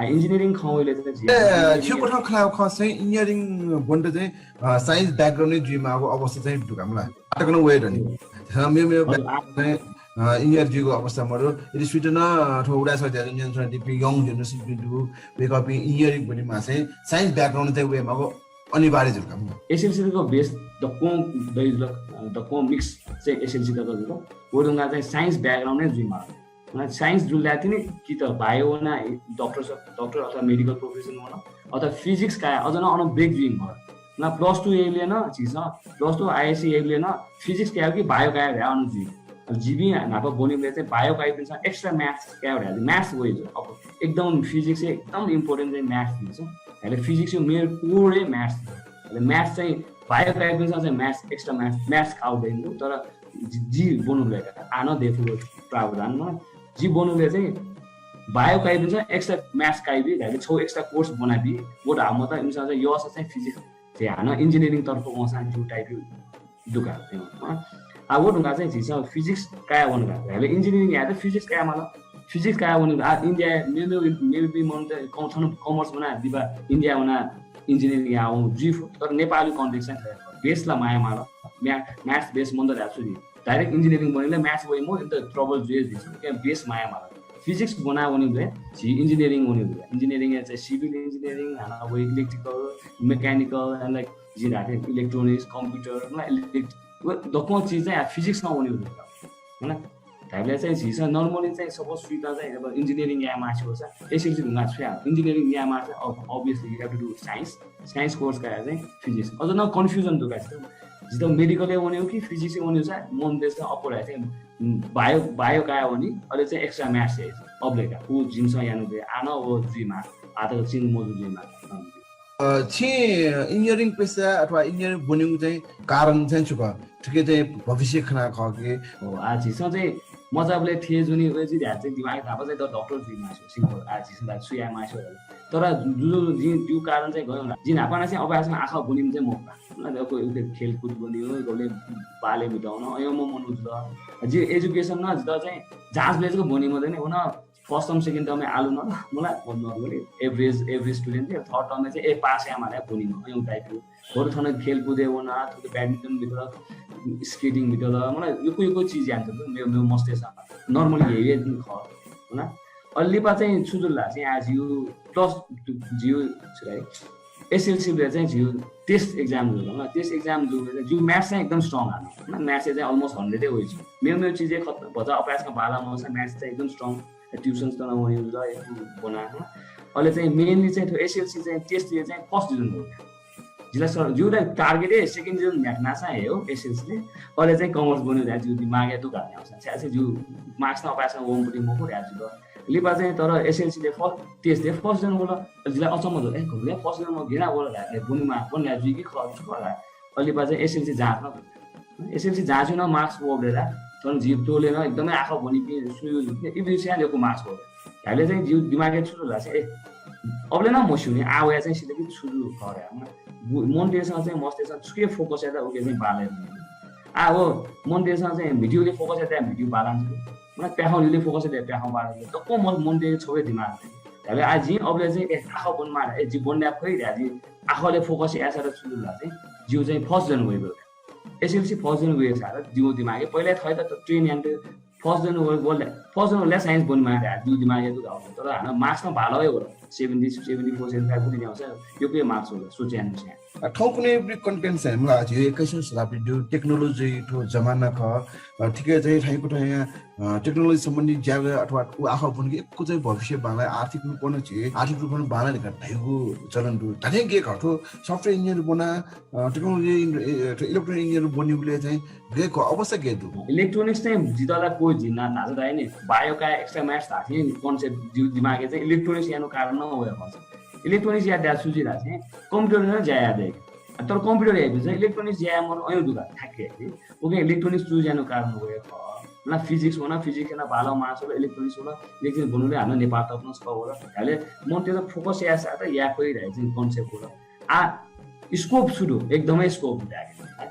इन्जिनियरिङ खौले चाहिँ छिउ कोठा खलाउ खस चाहिँ इन्जिनियरिङ बन्द चाहिँ साइन्स ब्याकग्राउन्ड नै जिमा अब अवस्था चाहिँ ढुकामला आटकन वेट अनि मेरो चाहिँ इन्जिनियर जिको अवस्था मरो यदि स्वीडन ठौडा छ ज्यादा इन्जिनियर डिपी यङ युनिभर्सिटी टु वेकअप इन्जिनियरिङ पनि मा चाहिँ साइन्स ब्याकग्राउन्ड चाहिँ वेमा अब अनिवार्य झुकाम एसएलसी को बेस द को मिक्स चाहिँ एसएलसी तक हो ओडुङा चाहिँ साइन्स ब्याकग्राउन्ड नै जिमा साइन्स जुल्ला तिनी कि त बायो ना डॉक्टर अथवा मेडिकल प्रोफेसन हो अथवा फिजिक्स का अझ न अन ब्रेक ड्रिम भयो ना +2 एले न छिस +2 आईएससी एले न फिजिक्स क्या कि बायो का है अन जी जीबी नापा बोनीले चाहिँ बायो का पनि छ एक्स्ट्रा म्याथ्स क्या हो म्याथ्स वेज अब एकदम फिजिक्स एकदम इम्पोर्टेन्ट चाहिँ म्याथ्स दिन्छ हैले फिजिक्स मेरो पुरै म्याथ्स हैले म्याथ्स चाहिँ बायो काइपिन्छ चाहिँ एक्स्ट्रा म्याथ्स आउँदैन तर जी बोनुले आन देखो प्रावधान जी बोनुले चाहिँ बायो काइपिन्छ एक्स्ट्रा मैथ्स काइबी धाले छौ एक्स्ट्रा कोर्स बनाबी वो हम त इमसा चाहिँ यो चाहिँ फिजिक्स चाहिँ हान इंजिनियरिंग तर्फ मसा जु टाइप दुका आ वो ढुंगा चाहिँ झिस फिजिक्स काया वनगा धाले इंजिनियरिंग या त फिजिक्स काया माला फिजिक्स काया वनु आ इंडिया मे बी मन त कमर्स बना दिबा इंडिया वना इंजिनियरिंग या आउ जी तर नेपाली कन्टेक्स्ट चाहिँ बेसला माया माला मैथ्स बेस मन त राख्छु नि डाइरेक्ट इंजिनियरिंग बनिले मैथ्स वइ म त ट्रबल जुएस दिस के बेस माया माला फिजिक्स बना वनि दे जी इंजिनियरिंग वनि दे इंजिनियरिंग चाहिँ सिभिल इंजिनियरिंग हाना वइ इलेक्ट्रिकल मैकेनिकल एन्ड लाइक जी राखे इलेक्ट्रोनिक्स कंप्यूटर इलेक्ट्रिक दको चीज चाहिँ फिजिक्स मा वनि दे हैन हामीले चाहिँ झिस नर्मली चाहिँ सपोज सुविधा चाहिँ अब इंजिनियरिंग या माछो छ एसएलसी ढुंगा छ इंजिनियरिंग या मा चाहिँ obviously you have to do science course का चाहिँ फिजिक्स अझ न कन्फ्युजन दुका छ जितो मेडिकल वनि हो कि फिजिक्स वनि छ मन देश अपोर चाहिँ बायो काया वनि अहिले चाहिँ एक्स्ट्रा म्याथ्स है अब्लेका उ जिन्स यानु दे आन ओ जुइमा आतो चिन मोजु जुइमा छि इंजिनियरिंग पेशा अथवा इंजिनियरिंग बन्नु चाहिँ कारण चाहिँ छु ठिकै चाहिँ भविष्य खना खके हो आज चाहिँ मजाले थिए जुनी वेजी ध्यान चाहिँ दिमाग थाहा चाहिँ डक्टर जी मासो सिम्पल आज चाहिँ सुया मासो तर जो कारण चाहिँ गयो जिन आपना चाहिँ अभ्यासमा आँखा बुनिम चाहिँ मौका कोही खेलकुद बनियो कोले बाले बिताउन यो म मनु छ जे एजुकेसन न जता चाहिँ जाँच बेचको बनि मदैन हुन फर्स्ट टर्म सेकेन्ड टर्ममा आलु न मलाई भन्नु हो एभरेज स्टुडेन्ट थियो थर्ड टर्ममा चाहिँ पास या माले बनि न यो टाइपको अरु ठाउँ खेलकुदे हो न ब्याडमिन्टन भित्र स्केटिङ भित्र मलाई यो चीज याद छ मेरो मस्तिष्क नर्मली हेभी दिन ख हैन अल्लिपा चाहिँ छुजुल्ला चाहिँ आज यो प्लस जियो एसएलसी ले चाहिँ जियो टेस्ट एक्जाम हो न टेस्ट एक्जाम जो म्याथ्स चाहिँ एकदम स्ट्रङ हाल्नु हैन म्याथ्स चाहिँ अलमोस्ट 100 हो छ मेरो चीज खतम भजा अभ्यासमा बालामा छ म्याथ्स चाहिँ एकदम स्ट्रङ ट्युसन्स त नहुने ल बनाएको अहिले चाहिँ मेनली चाहिँ त्यो एसएलसी चाहिँ टेस्ट चाहिँ फर्स्ट डिभिजन हो जिल्ला सर जुलाई टार्गेटै सेकेन्ड डिभिजन भ्याक्ना चाहिँ हो एसएलसी ले अहिले चाहिँ कमर्स बन्यो रे जु दिमागे तो गर्ने आउँछ चाहिँ जु मार्क्स न अभ्यासमा ओमपुटी म को राजु ल लिपा चाहिँ तर एसएलसी ले फर्स्ट टेस्ट दे फर्स्ट डिभिजन होला जिल्ला अचम्म हो ए घुम्ने फर्स्ट डिभिजन म घेरा बोला रे बुनीमा पनि राजु कि खर्च होला अलिपा चाहिँ एसएलसी जाँच्न एसएलसी जाँच्नु न मार्क्स बोलेर तर जीव तोलेन एकदमै आँखा भनि सुयो इबिसियाको मार्क्स हो हामीले चाहिँ जीव दिमागले छुटु लाग्छ ए अबले न मस्युने आउया चाहिँ सिधै कि छुटु खर्या मनटेसँग चाहिँ मस्तिष्क छुके फोकस या त ओके चाहिँ बाले आ हो मनटेसँग चाहिँ भिडियोले फोकस या त भिडियो बालान्छ मलाई प्याखाउले फोकस या त प्याखाउ बालान्छ त को मनटे छोए दिमाग हामीले आज अबले चाहिँ ए आँखा बन मार ए जी बन्या खोइ आज आँखाले फोकस यासा र छुटु लाग्छ जीव चाहिँ फर्स्ट जन भयो एसएलसी फर्स्ट जन गयो छ जीव दिमागे पहिला थै त ट्रेन यान्ट फर्स्ट जन बोल्दा साइन्स बन्नु मारे जीव दिमागे त आउँछ तर हाना मार्क्समा भालै हो 70 74 75 पनि ल्याउँछ यो के मार्क्स हो सोचे अनुसार ठाउँ कुनै पनि कन्टेन्ट चाहिँ मलाई आज 21औं शताब्दी टेक्नोलोजी को जमाना ख ठिकै चाहिँ ठाइको ठाउँ यहाँ टेक्नोलोजी सम्बन्धी ज्यादा अथवा आफा पनि एकको चाहिँ भविष्य बाला आर्थिक रूपमा चाहिँ आर्थिक रूपमा बाला ढाइको चलन दु धने के खठो सफ्टवेयर इन्जिनियर बना टेक्नोलोजी इलेक्ट्रोनिक इन्जिनियर बन्नुले चाहिँ गएको अवश्य के दु इलेक्ट्रोनिक्स चाहिँ जितला कोही जिन्ना थाहा छ नि बायो का एक्स्ट्रा म्याथ्स थाहा थियो कन्सेप्ट दिमागे चाहिँ इलेक्ट्रोनिक्स यानो कारण न हो इलेक्ट्रोनिक्स याद याद सुझिरा चाहिँ कम्प्युटर न ज्या दे तर कम्प्युटर हेर्नु चाहिँ इलेक्ट्रोनिक्स ज्या म अयु दुगा थाके ओके इलेक्ट्रोनिक्स चुज यानो कारण हो ना फिजिक्स होना फिजिक्स ना बालो मास होला इलेक्ट्रोनिक्स होला लेकिन भन्नुले हाम्रो नेपाल तपन छ होला हैले म त्यो फोकस या छ त या कोही रहे चाहिँ कन्सेप्ट होला आ स्कोप सुडो एकदमै स्कोप हुन्छ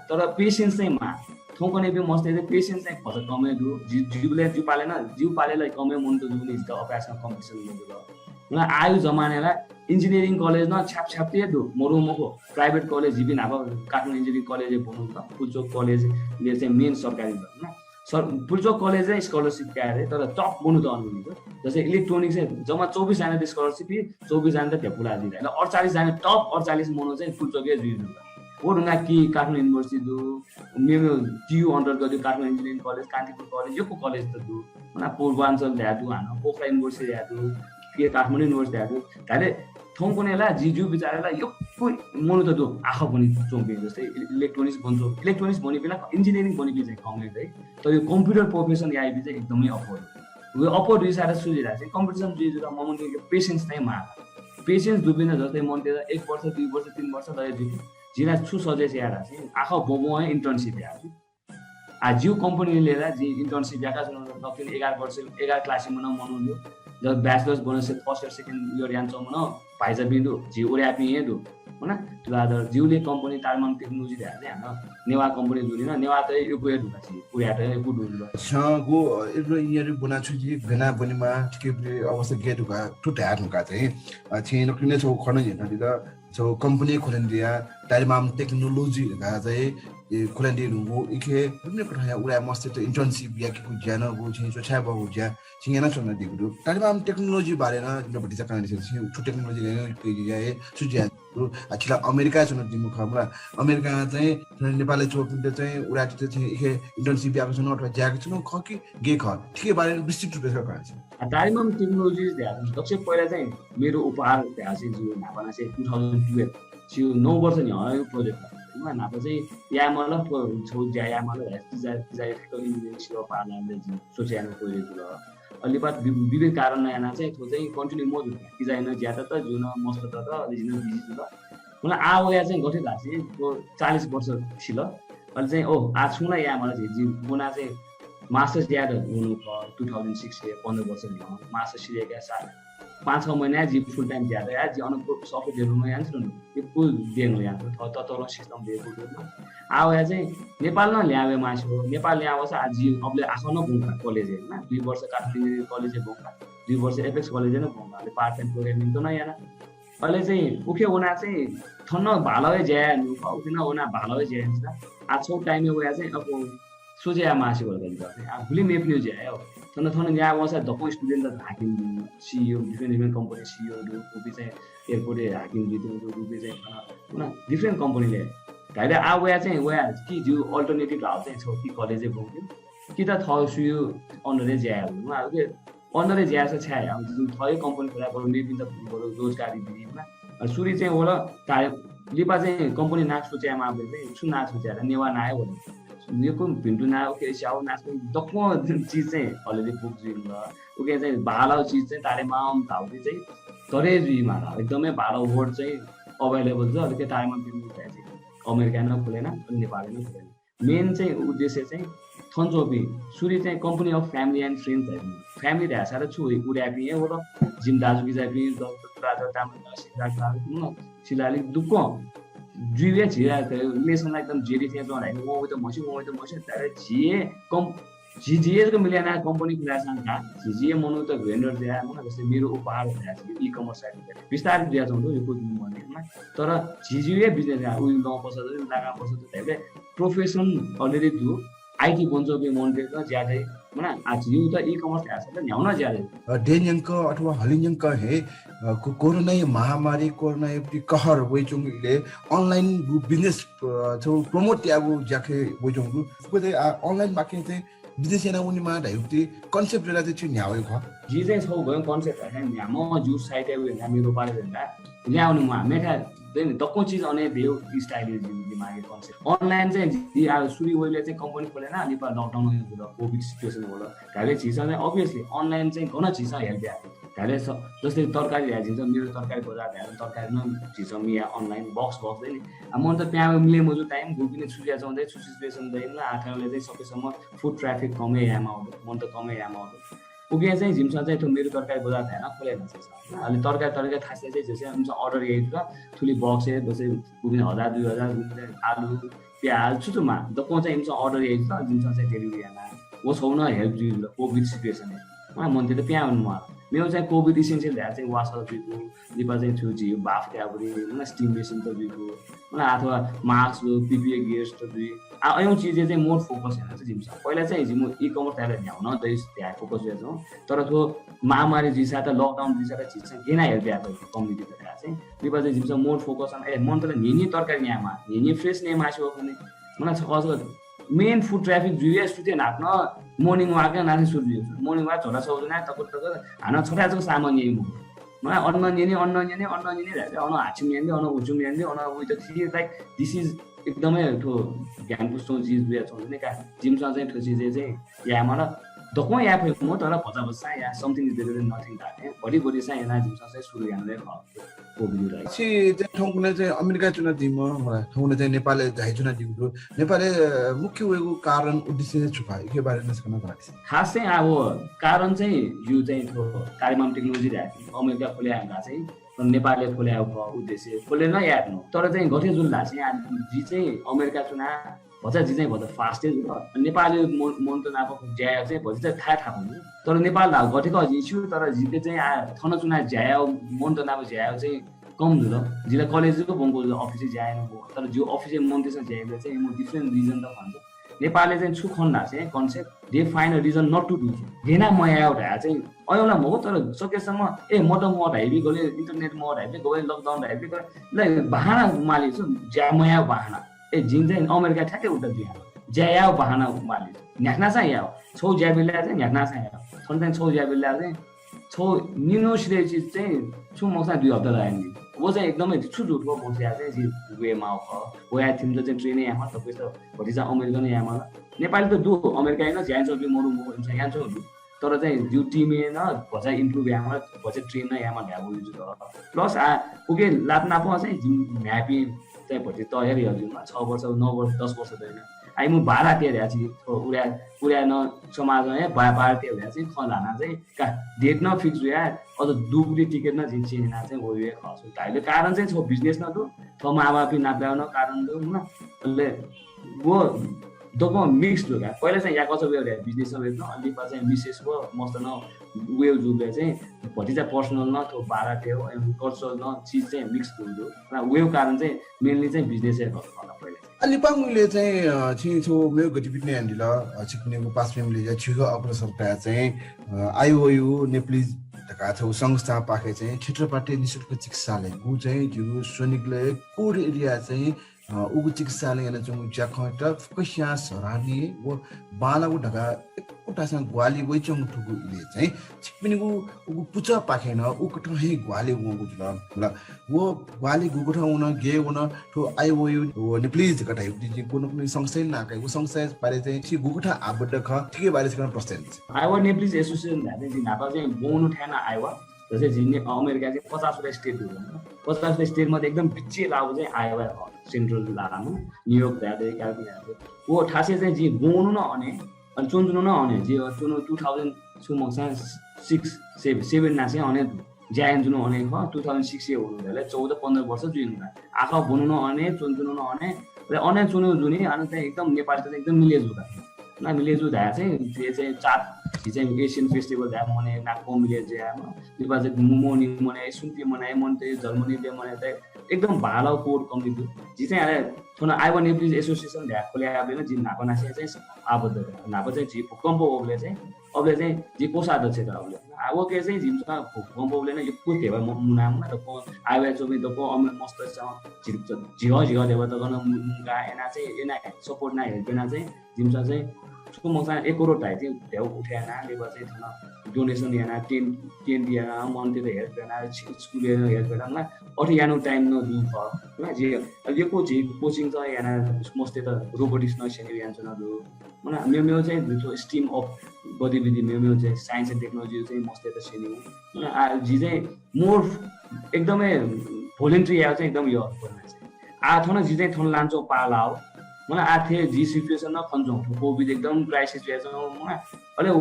तर पेशेन्स चाहिँ मा थोकने पे मस्ते चाहिँ पेशेन्स चाहिँ फस कमै दु जीवले जीव पालेलाई कमै मन त जुने त अभ्यासमा कम्पिटिसन गर्नु ल आयु जमानालाई इंजिनियरिंग कॉलेज न छाप छापते दो मोरोमोको प्राइवेट कॉलेज जीविन अब काठमाडौँ इंजिनियरिंग कॉलेज भन्नु त पुल्चोक कॉलेज ले चाहिँ मेन सरकारी न सर पुल्चोक कॉलेज चाहिँ स्कॉलरशिप पाए तर टप बन्नु त अनुमति जस्तै इलेक्ट्रोनिक्स चाहिँ जम्मा 24 जना त स्कॉलरशिप 24 जना त ढेपुला दिदैन 48 जना टप 48 मनो चाहिँ पुल्चोकै जुइनु ओडुना कि काठमाडौँ युनिभर्सिटी दु मेरो टियु अन्डर गर्यो Kathmandu engineering college Kantipur college योको कलेज त दु ना पूर्वाञ्चल ल्यादु हानो पोखरा युनिभर्सिटी ल्यादु के काठमाडौँ युनिभर्सिटी ल्यादु ताले थौकुनेला जिजु बिचारालाई यो मनु त दु आँखा पनि चोम्बे जस्तै इलेक्ट्रोनिक्स बन्यो इलेक्ट्रोनिक्स बनि बेला इन्जिनियरिङ बनि चाहिँ कम्प्लिट है तर यो कम्प्युटर प्रोफेसन आइबी चाहिँ एकदमै अपोर्ड यो अपोर्ड रिसार्च सुजिरा चाहिँ कम्पिटिसन जुजिरा ममनको पेशेन्स चाहिँ मा पेशेन्स दुबिन जस्तै मनले 1 वर्ष 2 वर्ष 3 वर्ष लगे जिना छु सजेस्ट यार चाहिँ आखा बोमो इन्टर्नशिप यार आ जिउ कम्पनी लिएर जी इन्टर्नशिप याका जुन दक्षिण 11 क्लास मना मनाउनु जब बैचलर्स बोनस से फर्स्ट इयर सेकेन्ड इयर यान्छ मना भाइजा बिन्दु जी ओर्यापी हे दु हैन तुलादर जिउले कम्पनी तारमान टेक्नोलोजी ध्यान चाहिँ हाम्रो नेवा कम्पनी जुनिन नेवा त यो गयो दुका छि ओर्या त यो दुल सगो एब्रो इन्जिनियरिङ बनाछु जी गना बनिमा ठिकै अवस्था गेटुका टुटा नुका चाहिँ छिन किने छौ खन हेर्न दिदा छौ कम्पनी खोलेन्दिया तारमाम टेक्नोलोजी गा चाहिँ खोलेन्दी नुगो इखे विभिन्न प्रकार उडा मस्त त इन्टर्नशिप या कि ज्ञान गो छि जो छा बहु ज्या छिना छन दिगु तारमाम टेक्नोलोजी बारे न जुन भटिसा कान छि छु टेक्नोलोजी के जाए सुज्या अखिला अमेरिका छन दिमु खमरा अमेरिका चाहिँ नेपालले चोकले चाहिँ उडा चाहिँ इखे इन्टर्नशिप याको छन अथवा ज्याको छन खकी गे ख ठिकै बारे विस्तृत रूपले कान छ तारमाम टेक्नोलोजी ध्यान दक्ष पहिला चाहिँ मेरो उपहार ध्यान चाहिँ जो नापना चाहिँ 2012 छिउ 9 वर्ष नि यो प्रोजेक्ट नापा चाहिँ या मतलब छौ ज्या या मतलब जाय इन्जिनियरिङ सेवा पार्लाले जी सोचियानो प्रोजेक्ट ल अलिबात विभिन्न कारण याना चाहिँ थो चाहिँ कन्टिन्यू मोड डिजाइन ज्यादा त जुन मस्त त ओरिजिनल बिजी ल मलाई आया चाहिँ गठे धासी 40 वर्ष छिल अहिले चाहिँ ओ आ छुना या मलाई जी बुना चाहिँ मास्टर्स ज्यादा हुनु 2006 से 15 वर्ष नि मास्टर्स सिरेका 5-6 महिना जी फुल टाइम ज्यादा या जी अनुको सफ्टवेयर डेभलपमेन्ट यान सुन यो फुल दिनु यान ततलो सिस्टम दिएको आया चाहिँ नेपाल न ल्यावे मासु नेपाल ल्यावस आज अबले आफ्नो बुङा कलेज हैन 2 वर्ष काठमाडौँ कलेज बुङा 2 वर्ष एपेक्स कलेज न बुङाले पार्ट टाइम प्रोग्रामिङ त न याना अहिले चाहिँ उखे हुना चाहिँ थन्न भालवे ज्या उठिन हुना भालवे ज्या आज छौ टाइम होया चाहिँ अब सोचे मासु गर्दै आ भुली मेप्लियो ज्या हो थन्न यहाँ वसा दपो स्टुडेन्ट त हाकिम सीईओ डिफरेन्ट कम्पनी सीईओ रुपी चाहिँ एयरपोर्टे हाकिम दिएको रुपी चाहिँ हैन डिफरेन्ट कम्पनीले भाइले आया चाहिँ वया कि जो अल्टरनेटिभ हाउ चाहिँ छ कि कलेजै बोक्यो कि त थसु अन्डरै ज्याहरू अब के अन्डरै ज्या छ छ्या अब जुन थय कम्पनी खोला बरु मेबी त बरु रोजगारी दिदिन सुरी चाहिँ होला लिपा चाहिँ कम्पनी नाक सोच्यामा आबे चाहिँ छु नाक सोच्या नेवा नायो भने यो भिन्टु ना ओके स्याउ नाच दक्मो चीज चाहिँ अलरेडी बुक जिम ल ओके चाहिँ भालो चीज चाहिँ तारेमाम धाउदी चाहिँ तरे जुइमा एकदमै भालो वर्ड चाहिँ अवेलेबल छ अलिकति तारेमाम दिनु चाहिँ अमेरिकन खोलेन अनि नेपाली खोलेन मेन चाहिँ उद्देश्य चाहिँ थन्चोपी सुरी चाहिँ company of family and friends family ढासा र छु उड्यापी हो र जिम दाजु बिजापी राजा तामा सिराका सिलाली दुक्को जुइया छिरा रिलेसनलाई एकदम जेरी थियो जोडाइ वो त मसी तर जिए कम जिजिए को मिलेना कम्पनी खुलासा था जिजिए मनु त भेन्डर दिया म जस्तै मेरो उपहार दिया ई कमर्स साइड विस्तार दिया छ यो को दिन भन्ने तर जिजिए बिजनेस उ न पसद लागा पसद तैले प्रोफेसन अलरेडी दु आईटी बन्छ के मनले त ज्यादै मना आज यु त ई कमर्स आछ त न्याउन ज्यादै डेन्यंक अथवा हलिन्यंक हे कोरोना महामारी कोरोना कहर वेचुङले अनलाइन बिजनेस छ प्रमोट याबु ज्याखे वेचुङ को अनलाइन मार्केटिङ चाहिँ बिजनेस याना उनी मा ढाइउति कन्सेप्ट रेला चाहिँ न्याउ ख जी चाहिँ छौ भयो कन्सेप्ट हैन न्याम जुस साइट एउ मेरो पाले भन्दा ल्याउनु म मेठा देन दक्को चीज अने देउ स्टाइल दिमागे कन्सेप्ट अनलाइन चाहिँ जी आ सुरी वेले चाहिँ कम्पनी खोलेन अनि पर लकडाउन हो कोभिड सिचुएसन होला काले चीज चाहिँ obviously अनलाइन चाहिँ गन चीज हेल्प या काले जस्तै तरकारी ल्याजिन्छ मेरो तरकारी बजार ल्याएर तरकारी न चीज मिया अनलाइन बक्स दैन म त त्यहाँ मिले मजु टाइम गुबिने छुरिया चौँदै छु सिचुएसन दैन आठाले चाहिँ सकेसम्म फुड ट्राफिक कमै यामा आउँछ मन त कमै यामा आउँछ उगे चाहिँ जिमसा चाहिँ त्यो मेरो तरकारी बजार हैन खोलेन छ अनि तरकारी खासै चाहिँ जसै हुन्छ अर्डर यही र ठुली बक्स है जसै गुबिने 1000 2000 आलु प्याज छुटुमा दको चाहिँ हुन्छ अर्डर यही छ जिमसा चाहिँ डेलिभरी आना वो छैन हेल्प दिउ कोभिड सिचुएसन है मन त त्यहाँ हुनु म मेरो चाहिँ कोभिड इसेन्शियल ल्याएर चाहिँ वासर दिएको दिपा चाहिँ छुजी बाफ क्याबरी हैन स्टिम मेसिन त दिएको मलाई अथवा मास्क पीपीए गियर्स त दिए अयौं चीज चाहिँ मोर फोकस हैन चाहिँ जिमसा पहिला चाहिँ जिम ई कमर्स ल्याएर ल्याउन देश त्यहाँ फोकस गर्छौं तर त्यो महामारी जिसा त लकडाउन जिसा त चीज चाहिँ किन हेल्प याको कम्युनिटी त चाहिँ दिपा चाहिँ जिमसा मोर फोकस अन ए मन त निनी तरकारी न्यामा निनी फ्रेश ने मासु पनि मलाई छ मेन फुड ट्राफिक जुए सुते नाप्न मर्निङ वाक नाथे सुरु मर्निङ वाक छोरा सौजना तक हाना छोरा छ सामान्य मलाई अन्न हाछिम यान्ने अन्न उजुम यान्ने अन्न उयो त थिए लाइक दिस इज एकदमै ठो ज्ञान पुस्तो चीज दुया छ नि का जिमसँग चाहिँ ठो चीज चाहिँ या मलाई दको या फे म तर भजा या something is better than nothing दा बडी चाहिँ एना जिमसा चाहिँ सुरु यानले कोभिड राइ छि चाहिँ ठाउँकुने चाहिँ अमेरिका चुना दिम ठाउँकुने चाहिँ नेपालले जाइ चुना दिगु नेपालले मुख्य वेगु कारण उद्देश्य छुपा के बारे में सकना बारे खास चाहिँ अब कारण चाहिँ यो चाहिँ कार्यक्रम टेक्नोलोजी राख्यो अमेरिका खोल्या चाहिँ नेपालले खोल्या उद्देश्य खोले न याद तर चाहिँ गठे जुन ला चाहिँ जी चाहिँ अमेरिका चुना भजा जी चाहिँ भजा फास्टेज नेपाली मन्त्रनाको ज्यायो चाहिँ भजी चाहिँ थाहा हुनु तर नेपाल गठेको अझै छु तर जिले चाहिँ थन चुना ज्यायो मन्त्रनाको ज्यायो चाहिँ कम जुल जिल्ला कलेजको बङ्गो अफिसै ज्याएन तर जो अफिसै मन्त्रीसँग ज्याएको चाहिँ म डिफ्रेन्ट रिजन त भन्छ नेपालले चाहिँ छु खन्दा चाहिँ concept they find a reason not to do घेना मया एउटा चाहिँ अयौला म तर सकेसम्म म त म ढाइबी गले इन्टरनेट म ढाइबी गए लकडाउन ढाइबी गए बहाना माले छु ज्या मया बहाना जिन चाहिँ अमेरिका ठ्याक्कै उल्टा दिया ज्या बहाना माले न्याक्ना चाहिँ या छौ ज्याबिला चाहिँ न्याक्ना चाहिँ या छन् चाहिँ छौ ज्याबिला चाहिँ छौ निनोसिले चिज चाहिँ छु मसँग 2 हप्ता लाग्यो नि वो चाहिँ एकदमै छु झुटको बोल्छ चाहिँ जी वेमा हो या थिम चाहिँ ट्रेनै यामा तपाईँ त भति चाहिँ अमेरिकन यामा नेपाली त दु अमेरिका हैन ज्यान चोबी मरु म यहाँ छ तर चाहिँ जो टिम न भजा इम्प्रुभ यामा भजा ट्रेन न यामा ल्याबो युज प्लस ओके लातना प चाहिँ ह्यापी चाहिँ भति तयारी हजुरमा 6 वर्ष 9 वर्ष 10 वर्ष दैन आई म भाडा तिरेया छि उडा न समाज है बार तिरेया चाहिँ खलाना चाहिँ का डेट न फिक्स हुया अझ दुबली टिकट न जिन्चिना चाहिँ होय खसु ताइले कारण चाहिँ छ बिजनेस न दु थम आवापि नाप्याउन कारण दु न ले वो दोको मिक्स हो पहिला चाहिँ या कसो वेउ बिजनेस वेउ न अलि पछि मिसेस हो मस्त न वेउ जुले चाहिँ भति चाहिँ पर्सनल न तो बारा थियो कल्चरल न चीज चाहिँ मिक्स हुँदो र वेउ कारण चाहिँ मेनली चाहिँ बिजनेसै गर्नु पहिला अलिपाङले चाहिँ छिछो मेरो गतिविधि ने ल छिक्नेको पास फेमिली छिगो अग्रसरता चाहिँ आइओयु नेपाली ढका छ संस्था पाखे चाहिँ क्षेत्रपाटी निशुल्क चिकित्सालय गु चाहिँ जो सोनिकले कोर एरिया चाहिँ उगु चिकित्सालय न चाहिँ ज्याखट फकस्या सरानी व बालागु ढका एकटासँग ग्वाली वइचङ ठुगु इले चाहिँ छिक्नेको उगु पुचा पाखे न उकठ हे ग्वाली गु जुल ल वो ग्वाली गु गठ उन गे उन ठो आइओयु व नेपाली ढका युक्ति कुन कुन संस्था नाकै उ संस्था बारे चाहिँ छि गुगठ आबद्ध ख ठिकै बारे चाहिँ प्रस्ताव आइवा नेपाली एसोसिएसन भन्ने दिन नापा चाहिँ बोनु ठ्याना आइवा जसै जिने अमेरिका चाहिँ 50 वटा स्टेट हो 50 वटा स्टेट मध्ये एकदम बिच्चे लागु चाहिँ आइवा सेन्ट्रल लामु न्युयोर्क दादे क्यालिफोर्निया वो ठासे चाहिँ जी बोनु न अने अनि चुन्जुनु न अने जे चुनु 2000 सुमक्सा 6 7 ना चाहिँ अने ज्यान जुनु अने ख 2006 ए हुनुले 14 15 वर्ष जुइनु आखा बोनु न अने चुन्जुनु न अने र अने चुनु जुनि अनि चाहिँ एकदम नेपाल चाहिँ एकदम मिलेजु दा न मिलेजु दा चाहिँ जे चाहिँ चार चाहिँ एशियन फेस्टिभल दा मने नाको मिलेज ज्यामा नेपाल चाहिँ मोमोनी मने सुन्ती मनाए मन्ते जर्मनीले मनाए त एकदम भालो कोड कम्युनिटी जी चाहिँ थोना आइवा नेपाली एसोसिएसन ध्या खोल्या आबेन जिन नाको नासे चाहिँ आबद्ध नाको चाहिँ जी भूकम्प ओबले चाहिँ जी कोषाध्यक्ष त ओबले आwo के चाहिँ जिमसा भूकम्प ओबले न यको देवा मुनाम त को आइवा चोबे त को अमे मस्त छ जिह देवा त गर्न मुगा एना चाहिँ एना सपोर्ट ना हेर्दैन चाहिँ जिमसा चाहिँ उसको मसा 1 करोड ढाइ चाहिँ देउ उठाएना लेबर चाहिँ थना डोनेसन दिएना 10 दिएना मन्थली त हेर्दैन स्कुल हेर्दैन न अठी यानो टाइम न दु फ न जे यो कोचिङ छ याना मस्ते त रोबोटिक्स न सेनि यान्छ न दु मन मेमो चाहिँ जो स्ट्रीम अफ गतिविधि मेमो चाहिँ साइन्स एन्ड टेक्नोलोजी चाहिँ मस्ते त सेनि मन जी चाहिँ मोर एकदमै भोलन्टरी या चाहिँ एकदम यो आ थन जी चाहिँ थन लान्छौ पाला हो मलाई आथे जी सिचुएसन न खन्छौ कोभिड एकदम क्राइसिस भएछ म अले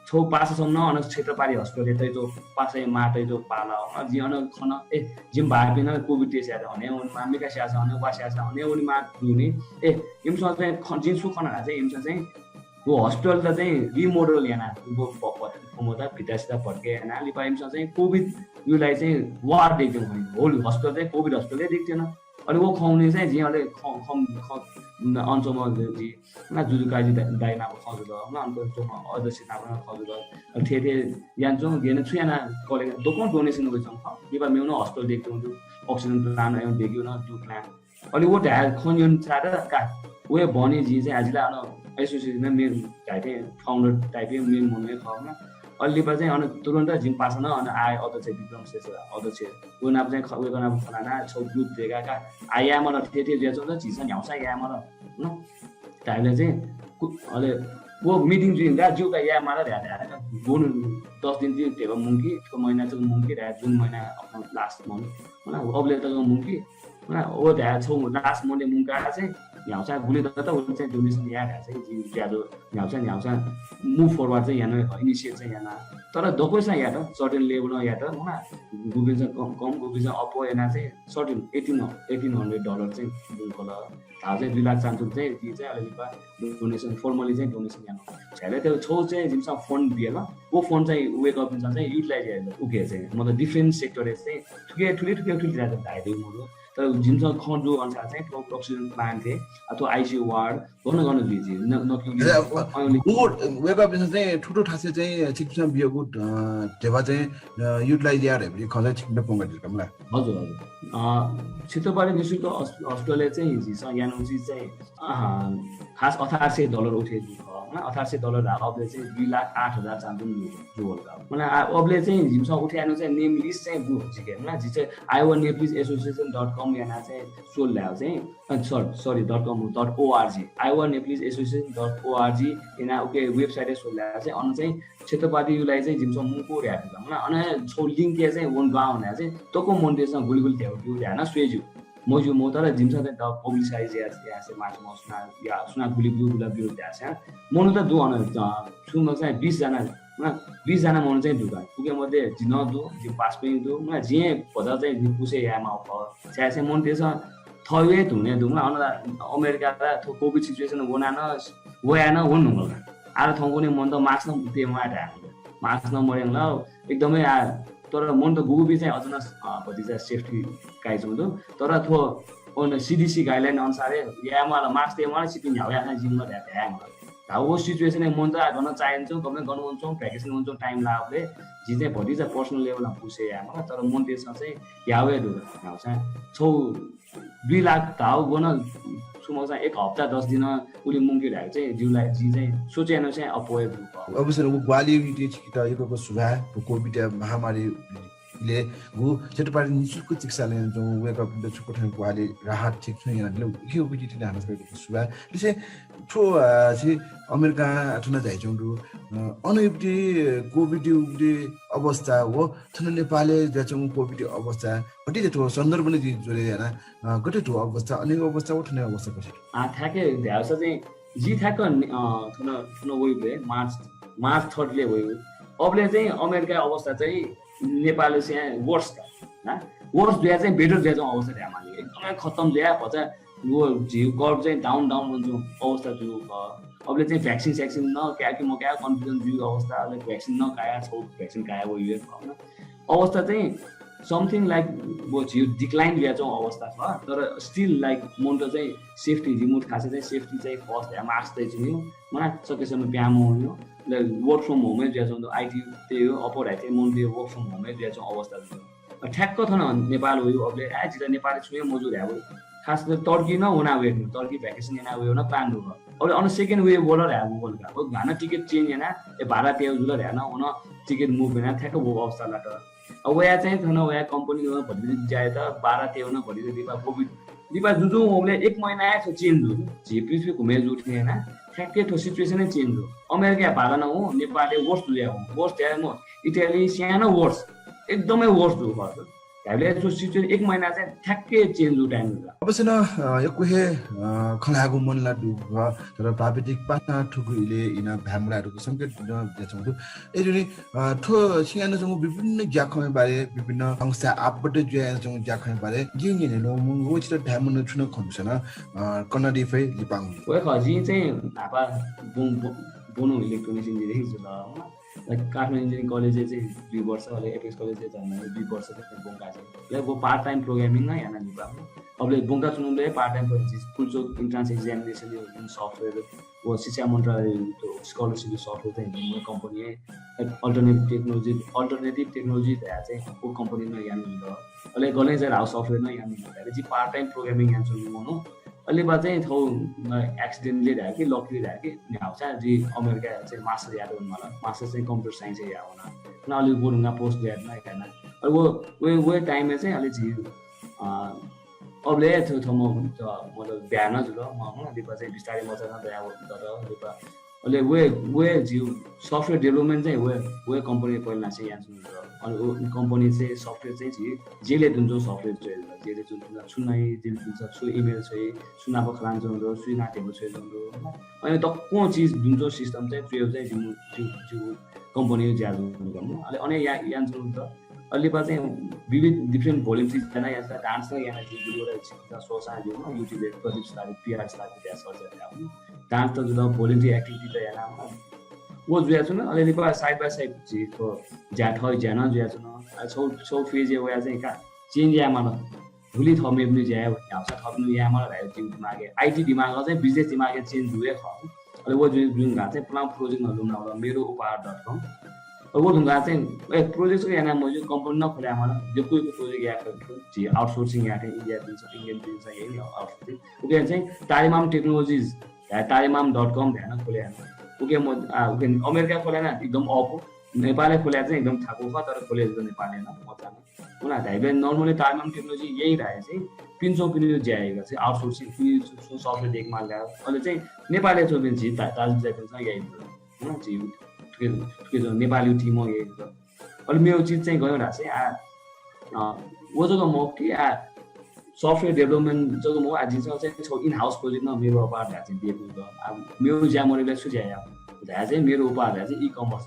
छौ पाससम्म अन क्षेत्रपारी हस्पिटल तै जो पासै माटै जो पाला जी अन खन जिम भापिन कोभिड टेस्ट याद भने उन मामिका स्यास भने वास्यास भने उनी मा दुनी इमसँग चाहिँ खजिन सु खना चाहिँ इमसँग चाहिँ वो हस्पिटल त चाहिँ रिमोडल याना मोदा भिटासिता फर्के याना लिपा इमसँग चाहिँ कोभिड युलाई चाहिँ वार्ड देख्थ्यौ होल हस्पिटल चाहिँ कोभिड हस्पिटलै देख्थेन अनि वो खुवाउने चाहिँ जी अलि अञ्चलमा जी न जुजुकाजी दाइना खजुल न अन्त जोमा अध्यक्ष नापन खजुल ठेठे यान्छौ गेन छुयाना कलेज दोको डोनेसन गर्छौ दिबा मेउन हस्पिटल देख्थ्यौ अक्सिजन प्लान एउ देख्यौ न दु प्लान अनि वो ढाल खन्युन छाडा का वे बनी जी चाहिँ आजिला अन एसोसिएसन मेन टाइपे फाउन्डर टाइपे मेन हुने खमा अलिपा चाहिँ अन तुरन्त जिम पासन अन आए अध्यक्ष विक्रम शेष अध्यक्ष वो नाप चाहिँ खवे गना खनाना छौ ग्रुप देगा का आयामा र ठेठे जेछौ त झिसा न्याउसा यामा र न ताइले चाहिँ अले वो मिटिङ जुन जो का या मारा रहा बोन 10 दिन ती टेबा मुंगी तो महीना तक मुंगी रहा जुन महीना अपना लास्ट मंथ हैन अबले तक मुंगी हैन ओ ध्या छौ लास्ट मंथ मुंगा चाहिँ न्याउसा गुले त उले चाहिँ डोनेसन या चाहिँ जी ज्यादा न्याउसा मुभ फरवर्ड चाहिँ यहाँ इनिशिएट चाहिँ यहाँ तर दोकोसा या त सर्टेन लेभलमा या त हैन गुबे चाहिँ कम गुबे चाहिँ अप एना चाहिँ सर्टेन $1800 चाहिँ बुकला थाहा चाहिँ 2 लाख चान्चु चाहिँ ती चाहिँ अलिकति डोनेसन फर्मली चाहिँ डोनेसन यहाँ छैले त्यो छौ चाहिँ जिमसा फन्ड दिएला वो फन्ड चाहिँ वेक अप चाहिँ युटिलाइज गरेर उके चाहिँ मतलब डिफरेन्ट सेक्टर चाहिँ ठुले ज्यादा धाइदै मुरो तर जिमसा खन्जो अनुसार चाहिँ त्यो अक्सिजन प्लान्ट थिए अथवा आइसियु वार्ड गर्न दिए वेक अप चाहिँ ठुटो ठासे चाहिँ चिकित्सा बियोगु टेवा चाहिँ युटिलाइज यार हेबी खले छिक्न पोंगा दिलकमला हजुर छितोपाडी निशुल्क अस्पतालले चाहिँ हिजो यानुजी चाहिँ खास $1800 उठे हैन $1800 अबले चाहिँ 2,08,000 चान्जुन जुवलका मलाई अबले चाहिँ जिमसा उठाएनु चाहिँ नेम लिस्ट चाहिँ बु जिके हैन जि चाहिँ iowanepalisassociation.com याना चाहिँ सोल ल्याउ चाहिँ सरी .com.org iowanepalisassociation.org याना ओके वेबसाइट सोल ल्याउ चाहिँ अन चाहिँ क्षेत्रपातीलाई चाहिँ जिमसा मुको र्याएको हैन अनि छौ लिंक के चाहिँ वन गाउँ भने चाहिँ तको मन्दिरसँग गुलगुल थियो त्यो हैन स्वेजु मोजु म तर जिमसा चाहिँ पब्लिसाइज या से मार्च मसना या सुना गुली गुला बिउ त्यासा मनु त दु अन सुन चाहिँ 20 जना न 20 जना मनु चाहिँ दुगा पुगे मध्ये जिन दु जि पास पनि दु न जे पदा चाहिँ पुसे यामा अफ चाहिँ मन त्यसो थवे धुने दुमा अन अमेरिका र कोभिड सिचुएसन वनान वयान वन हुँगा आर थौकुने मन त मार्क्स न ते माटा मार्क्स न मरेङ ल एकदमै तर मन त गुबी चाहिँ अझ न पति चाहिँ सेफ्टी गाइड हुँदो तर थो on CDC guideline अनुसार यामा मार्क्स ते मलाई सिटिङ हाउ या जिममा ध्यान हाउ सिचुएसन मन त गर्न चाहिन्छ कम गर्नु हुन्छ भ्याकेसन हुन्छ टाइम लाग्ले जि चाहिँ भरि चाहिँ पर्सनल लेभलमा पुसे यामा तर मन त्यसमा चाहिँ यावे दु हाउ चाहिँ 2 लाख धाउ गर्न सुमो चाहिँ 1 हप्ता 10 दिन उले मुंगी राखेको चाहिँ जिउलाई जि चाहिँ सोचेन चाहिँ अपोय ग्रुप अवश्य ग्वाली चिकित्सा यो सुभा कोभिड महामारी ले गु क्षेत्रपाटी निशुल्क चिकित्सालय जो वेक अप द छुकोठन ग्वाली राहत ठीक छ यहाँ ले के ओपिटी हानस गरेको सुभा त्यसै ठो चाहिँ अमेरिका अथवा जाइजौ दु अनयुक्ति कोभिड अवस्था हो थन नेपालले जचौ कोभिड अवस्था कति त्यो सन्दर्भले जोरे हैन कति त्यो अवस्था अनेक अवस्था उठ्ने अवस्था कसरी थाके ध्यास चाहिँ जी थाक थन वेबले मार्च 3 ले भयो अबले चाहिँ अमेरिका अवस्था चाहिँ नेपालले चाहिँ वर्स हैन वर्स दिया चाहिँ बेटर दिया चाहिँ अवस्था ध्यान माने एकदमै खत्म दिया भन्छ वो जिउ कर्भ चाहिँ डाउन हुन्छ अवस्था जो अबले चाहिँ भ्याक्सिन न क्या कि म क्या कन्फ्युजन जिउ अवस्था अबले भ्याक्सिन न काया छौ भ्याक्सिन काया वो युएस हैन अवस्था चाहिँ समथिङ लाइक वो जिउ डिक्लाइन दिया चाहिँ अवस्था छ तर स्टिल लाइक मन त चाहिँ सेफ्टी रिमोट खासै चाहिँ सेफ्टी चाहिँ फर्स्ट ध्यान मार्क्स चाहिँ नि मलाई सकेसम्म ब्यामो हो वर्क फ्रम होमै दिया छ आइटी त्यही हो अपर हाइटे मनले वर्क फ्रम होमै दिया छ अवस्था छ ठ्याक्क थन नेपाल हो अबले जिल्ला नेपाली छुए मजुर हाबो खास गरी टर्की न होना वे टर्की भ्याकेसन एना वे न प्लान हो अब अन सेकेन्ड वे बोलर हाबो बोलका हो घाना टिकट चेन्ज एना ए भाडा त्यो जुल हैन उन टिकट मुभ एना ठ्याक्क वो अवस्था लाट अब वया चाहिँ थन वया कम्पनी हो भनि जाए त 12 त्यो न भनि दिपा कोभिड दिपा जुजु ओले 1 महिना आयो चेन्ज हो जे पृथ्वी घुमे जुट्ने हैन ठ्याक्कै त्यो सिचुएसन नै चेन्ज हो अमेरिका भाडा न हो नेपालले वर्स दुया हो वर्स त्यहाँ म इटाली सानो वर्स एकदमै वर्स दु पर्छ हामीले त्यो सिचुएसन 1 महिना चाहिँ ठ्याक्कै चेन्ज हो टाइम हुन्छ अवश्य न यो कोहे खलागु मनला दु तर प्राविधिक पाटा ठुकुइले इना भ्यामलाहरुको संकेत देछौं एजुनी ठो सियानो जंगु विभिन्न ज्याखमे बारे विभिन्न संस्था आपबट ज्या जंगु ज्याखमे बारे जिङे नो मुंगु छिट ढामन छुन खमसन कन्नडी फै लिपाङ ओए खजी चाहिँ नापा बोनो इलेक्ट्रोनिक्स इन्जिनियरिङ जुल काठमाडौँ इन्जिनियरिङ कलेज चाहिँ 2 वर्ष अहिले एपेक्स कलेज चाहिँ 2 वर्ष चाहिँ बोंगा चाहिँ वो पार्ट टाइम प्रोग्रामिङ न याना लिपा अबले बोंगा चुनुले पार्ट टाइम प्रोजेक्ट फुलचो इन्ट्रान्स एक्जामिनेसन यो सफ्टवेयर वो शिक्षा मन्त्रालय त्यो स्कलरशिप सफ्टवेयर चाहिँ कम्पनी अल्टरनेटिभ टेक्नोलोजी चाहिँ वो कम्पनी न याना लिन्छ अहिले गले चाहिँ हाउस सफ्टवेयर न याना लिन्छ चाहिँ पार्ट टाइम प्रोग्रामिङ याना चुनु अहिले बा चाहिँ थौ एक्सिडेन्टली रह्यो कि लकली रह्यो कि न्याउँछ जी अमेरिका चाहिँ मास्टर याद हुनु मलाई मास्टर चाहिँ कम्प्युटर साइन्स या हुन न अलि बोलुङा पोस्ट याद न हैन अब वो टाइम में चाहिँ अलि जी अबले थौ म मतलब बिहान जुल म दिपा चाहिँ बिस्तारै मजा न दया तर दिपा अहिले वे सफ्टवेयर डेभलपमेन्ट चाहिँ वे कम्पनी पहिला चाहिँ यहाँ सुन्छ अनि कम्पनी चाहिँ सफ्टवेयर चाहिँ जेले जुन सफ्टवेयर चाहिँ जेले जुन सुनाइ जेले जुन सु इमेल चाहिँ सुनाको खलान्छ हुँदो सुना टेबल चाहिँ हुँदो अनि तक्को चिज जुन सिस्टम चाहिँ त्यो चाहिँ कम्पनी ज्यादा गर्नु अहिले अनि यहाँ जुन त अहिले चाहिँ विविध डिफ्रेन्ट भोल्युम चिज छैन यहाँ डान्स यहाँ चाहिँ सोचा जो युट्युब प्रोजेक्ट लागि पिआर लागि त्यहाँ सर्च डान्स त जुन भोल्युन्ट्री एक्टिभिटी त यहाँ वो जुया छ न अहिले साइड बाय साइड को ज्या ठय ज्या न जुया छ न छौ फेज ये वया चाहिँ का चेन्ज या मन भुली थमे पनि ज्या हाउस थप्नु या मन भयो टिम दिमागे आईटी दिमागमा चाहिँ बिजनेस दिमागे चेन्ज हुए ख अहिले वो जुन गा चाहिँ प्लान प्रोजेक्टहरु नहुला मेरो उपहार.com वो ढुंगा चाहिँ प्रोजेक्ट को यहाँ म कम्पनी न खोले मन जो कोही प्रोजेक्ट या जी आउटसोर्सिङ या इंडिया दिन्छ यही नै आउटसोर्सिङ उके चाहिँ तालिमाम टेक्नोलोजिज तालिमाम.com ध्यान खोले उके म उके अमेरिका खोले न एकदम अफ नेपालले खोले चाहिँ एकदम थाको छ तर खोले त नेपालले न मजा न उना धाइले नर्मली तालिमाम टेक्नोलोजी यही रहे चाहिँ 300 किलो ज्याएको चाहिँ आउटसोर्सिङ फी सफ्टवेयर देख मान ल्यायो अहिले चाहिँ नेपालले चाहिँ जी ताज चाहिँ यही हो जी के जो नेपाली टिम हो यही हो अहिले मेरो चीज चाहिँ गयो र चाहिँ वो जग्गा म कि सफ्टवेयर डेभलपमेन्ट जग्गा म आज चाहिँ इन हाउस प्रोजेक्ट न मेरो उपहार चाहिँ दिएको छ मेरो ज्या मरेले सुझाया चाहिँ मेरो उपहार चाहिँ इ कमर्स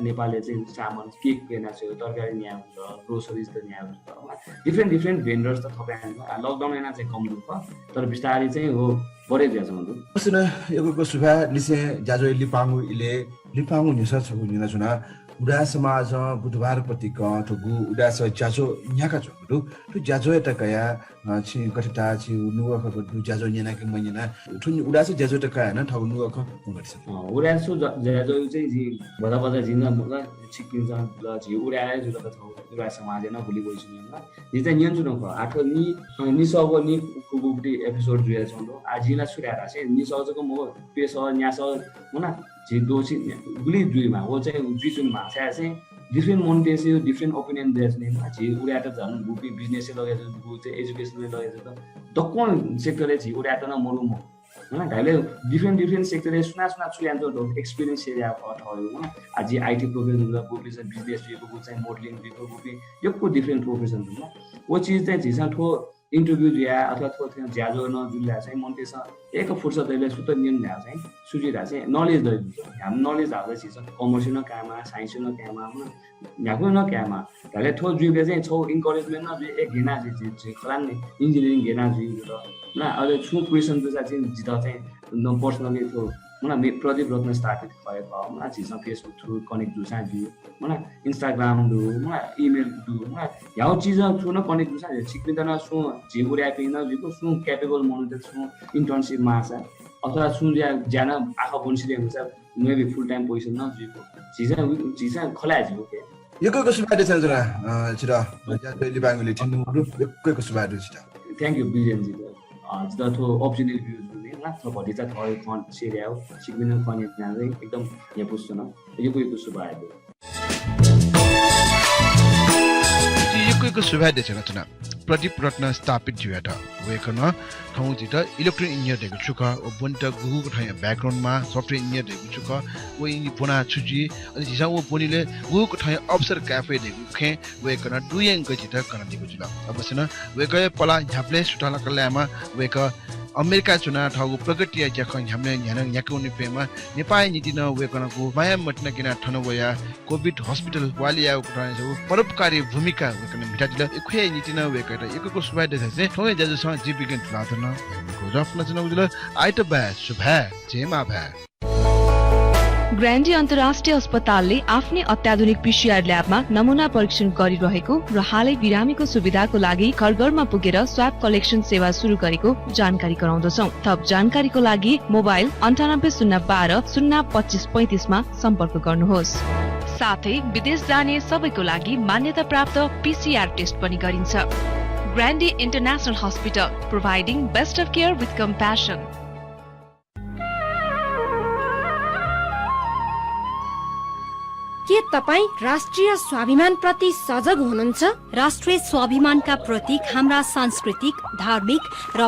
नेपालले चाहिँ सामान केक किनेको छ तरकारी यहाँ हुन्छ ग्रोसरिज त यहाँ हुन्छ डिफ्रेन्ट भेन्डर्स त थपाइ लकडाउन यहाँ चाहिँ कम भयो तर बिस्तारै चाहिँ हो बढे ज्याछ हुँदो उसन यगोको सुभा निसे जाजो लिपाङु इले लिपाङु निसा छ गुनिना जुना उडा समाज बुधबार पतिक ठगु उडा स जाजो न्याका जुडु तु जाजो एटा कया छि कठटा छि नुवा ख दु जाजो न्याना के मन्यना ठुन उडा स जाजो एटा कया न ठगु नुवा ख गरिस उडा सु जाजो चाहिँ जी बदा बदा जिन म छिकिन्छ ल जी उडा जुल त उडा समाज न भुलि गइछु न जी चाहिँ नियन जुन ख आठो नि सब नि कुबुटी एपिसोड जुया छन्दो आजिला सुरारा चाहिँ नि सजको म पेस न्यास हुना जी दोषी गुली दुईमा वो चाहिँ जुन भाषा चाहिँ डिफ्रेन्ट मोनिटेसियो डिफ्रेन्ट ओपिनियन देशले जी उडा त झन् बुपी बिजनेस लगेछ बु चाहिँ एजुकेसनले लगेछ त दक्को सेक्टरले जी उडा त न मरु म हैन गाइले डिफ्रेन्ट सेक्टरले सुना छुयान्छ एक्सपीरियन्स एरिया अथयो हैन आज आईटी प्रोफेसन हुन्छ बुपी बिजनेस दिएको चाहिँ मोडलिङ दिएको बुपी यो डिफ्रेन्ट प्रोफेसन हुन्छ वो चीज चाहिँ झिसा ठो इन्टरभ्यू दिया अथवा थोरै ज्याजो न जुल्ला चाहिँ मन्टेस एक फुर्सदले सुत नियम ल्या चाहिँ सुजिरा चाहिँ नलेज दै हुन्छ हाम नलेज हाल्दै छ कमर्स न काममा साइन्स न काममा याको न काममा तले थो जुले चाहिँ छौ इन्करेजमेन्ट न एक घेना चाहिँ खलान इन्जिनियरिङ घेना जुल न अहिले छु क्वेशन चाहिँ जित चाहिँ न पर्सनली थो मलाई प्रदीप रत्न स्थापित भएको मलाई चिजमा फेसबुक थ्रु कनेक्ट जुसा दियो मलाई इन्स्टाग्राम दु मलाई इमेल दु मलाई याउ चीज थ्रु न कनेक्ट जुसा सिक्दिन सु जिगुरा पिन जिको सु क्यापेबल मनुते सु इन्टर्नशिप मासा अथवा सु ज्यान आखा बन्सिले हुन्छ मेबी फुल टाइम पोजिसन न जिको चिज खला जिको के यको सुबाडे सन्जरा छिरा जाले बाङले ठिन्नु यको सुबाडे छिरा थ्यांक यू बिजेन जी जिता थो अपर्चुनिटी भ्यूज तो भोलि चाहिँ थोरै फन सिरिया हो सिक्दिन फन चाहिँ एकदम यहाँ पुस्छु न यो सुभा आयो यो सुभा देशका चुना प्रदीप रत्न स्थापित जुयाटा वेकन ठाउँ जित इलेक्ट्रोनिक इन्जिनियर देखु छु क ओ बन्ट गुगु ठाउँ ब्याकग्राउन्डमा सफ्टवेयर इन्जिनियर देखु छु क ओ इ पुना छुजी अनि जिसा ओ बनिले गुगु ठाउँ अवसर क्याफे देखु खे वेकन दुयङ जित कन देखु छु ल अवश्य न वेक पला झ्याप्ले सुटाला कल्यामा वेक अमेरिका चुना ठाउँ प्रगति ज्याखन हामीले यहाँ यहाँको निपेमा नेपाली नीति न वेकनको माया मटना किना ठनवया कोभिड हस्पिटल वालिया उठाएछ परोपकारी भूमिका वेकन मिटाजिला एखै नीति न वेकटा एकको सुबाइ देछ चाहिँ ठोय जजसँग जीविकन लाथन को रफना चनउजुल आइट बा सुभा जेमा भा ग्रान्डी अन्तर्राष्ट्रिय अस्पतालले आफ्नै अत्याधुनिक पीसीआर ल्याबमा नमुना परीक्षण गरिरहेको र हालै बिरामीको सुविधाको लागि घरघरमा पुगेर स्वाब कलेक्सन सेवा सुरु गरेको जानकारी गराउँदछौं। थप जानकारीको लागि मोबाइल 980120 02535 मा सम्पर्क गर्नुहोस्। साथै विदेश जाने सबैको लागि मान्यता प्राप्त पीसीआर टेस्ट पनि गरिन्छ। ग्रान्डी international hospital, providing best of care with compassion. के तपाई राष्ट्रिय स्वाभिमान प्रति सजग हुनुहुन्छ? राष्ट्रिय स्वाभिमानका प्रतीक हाम्रा सांस्कृतिक, धार्मिक र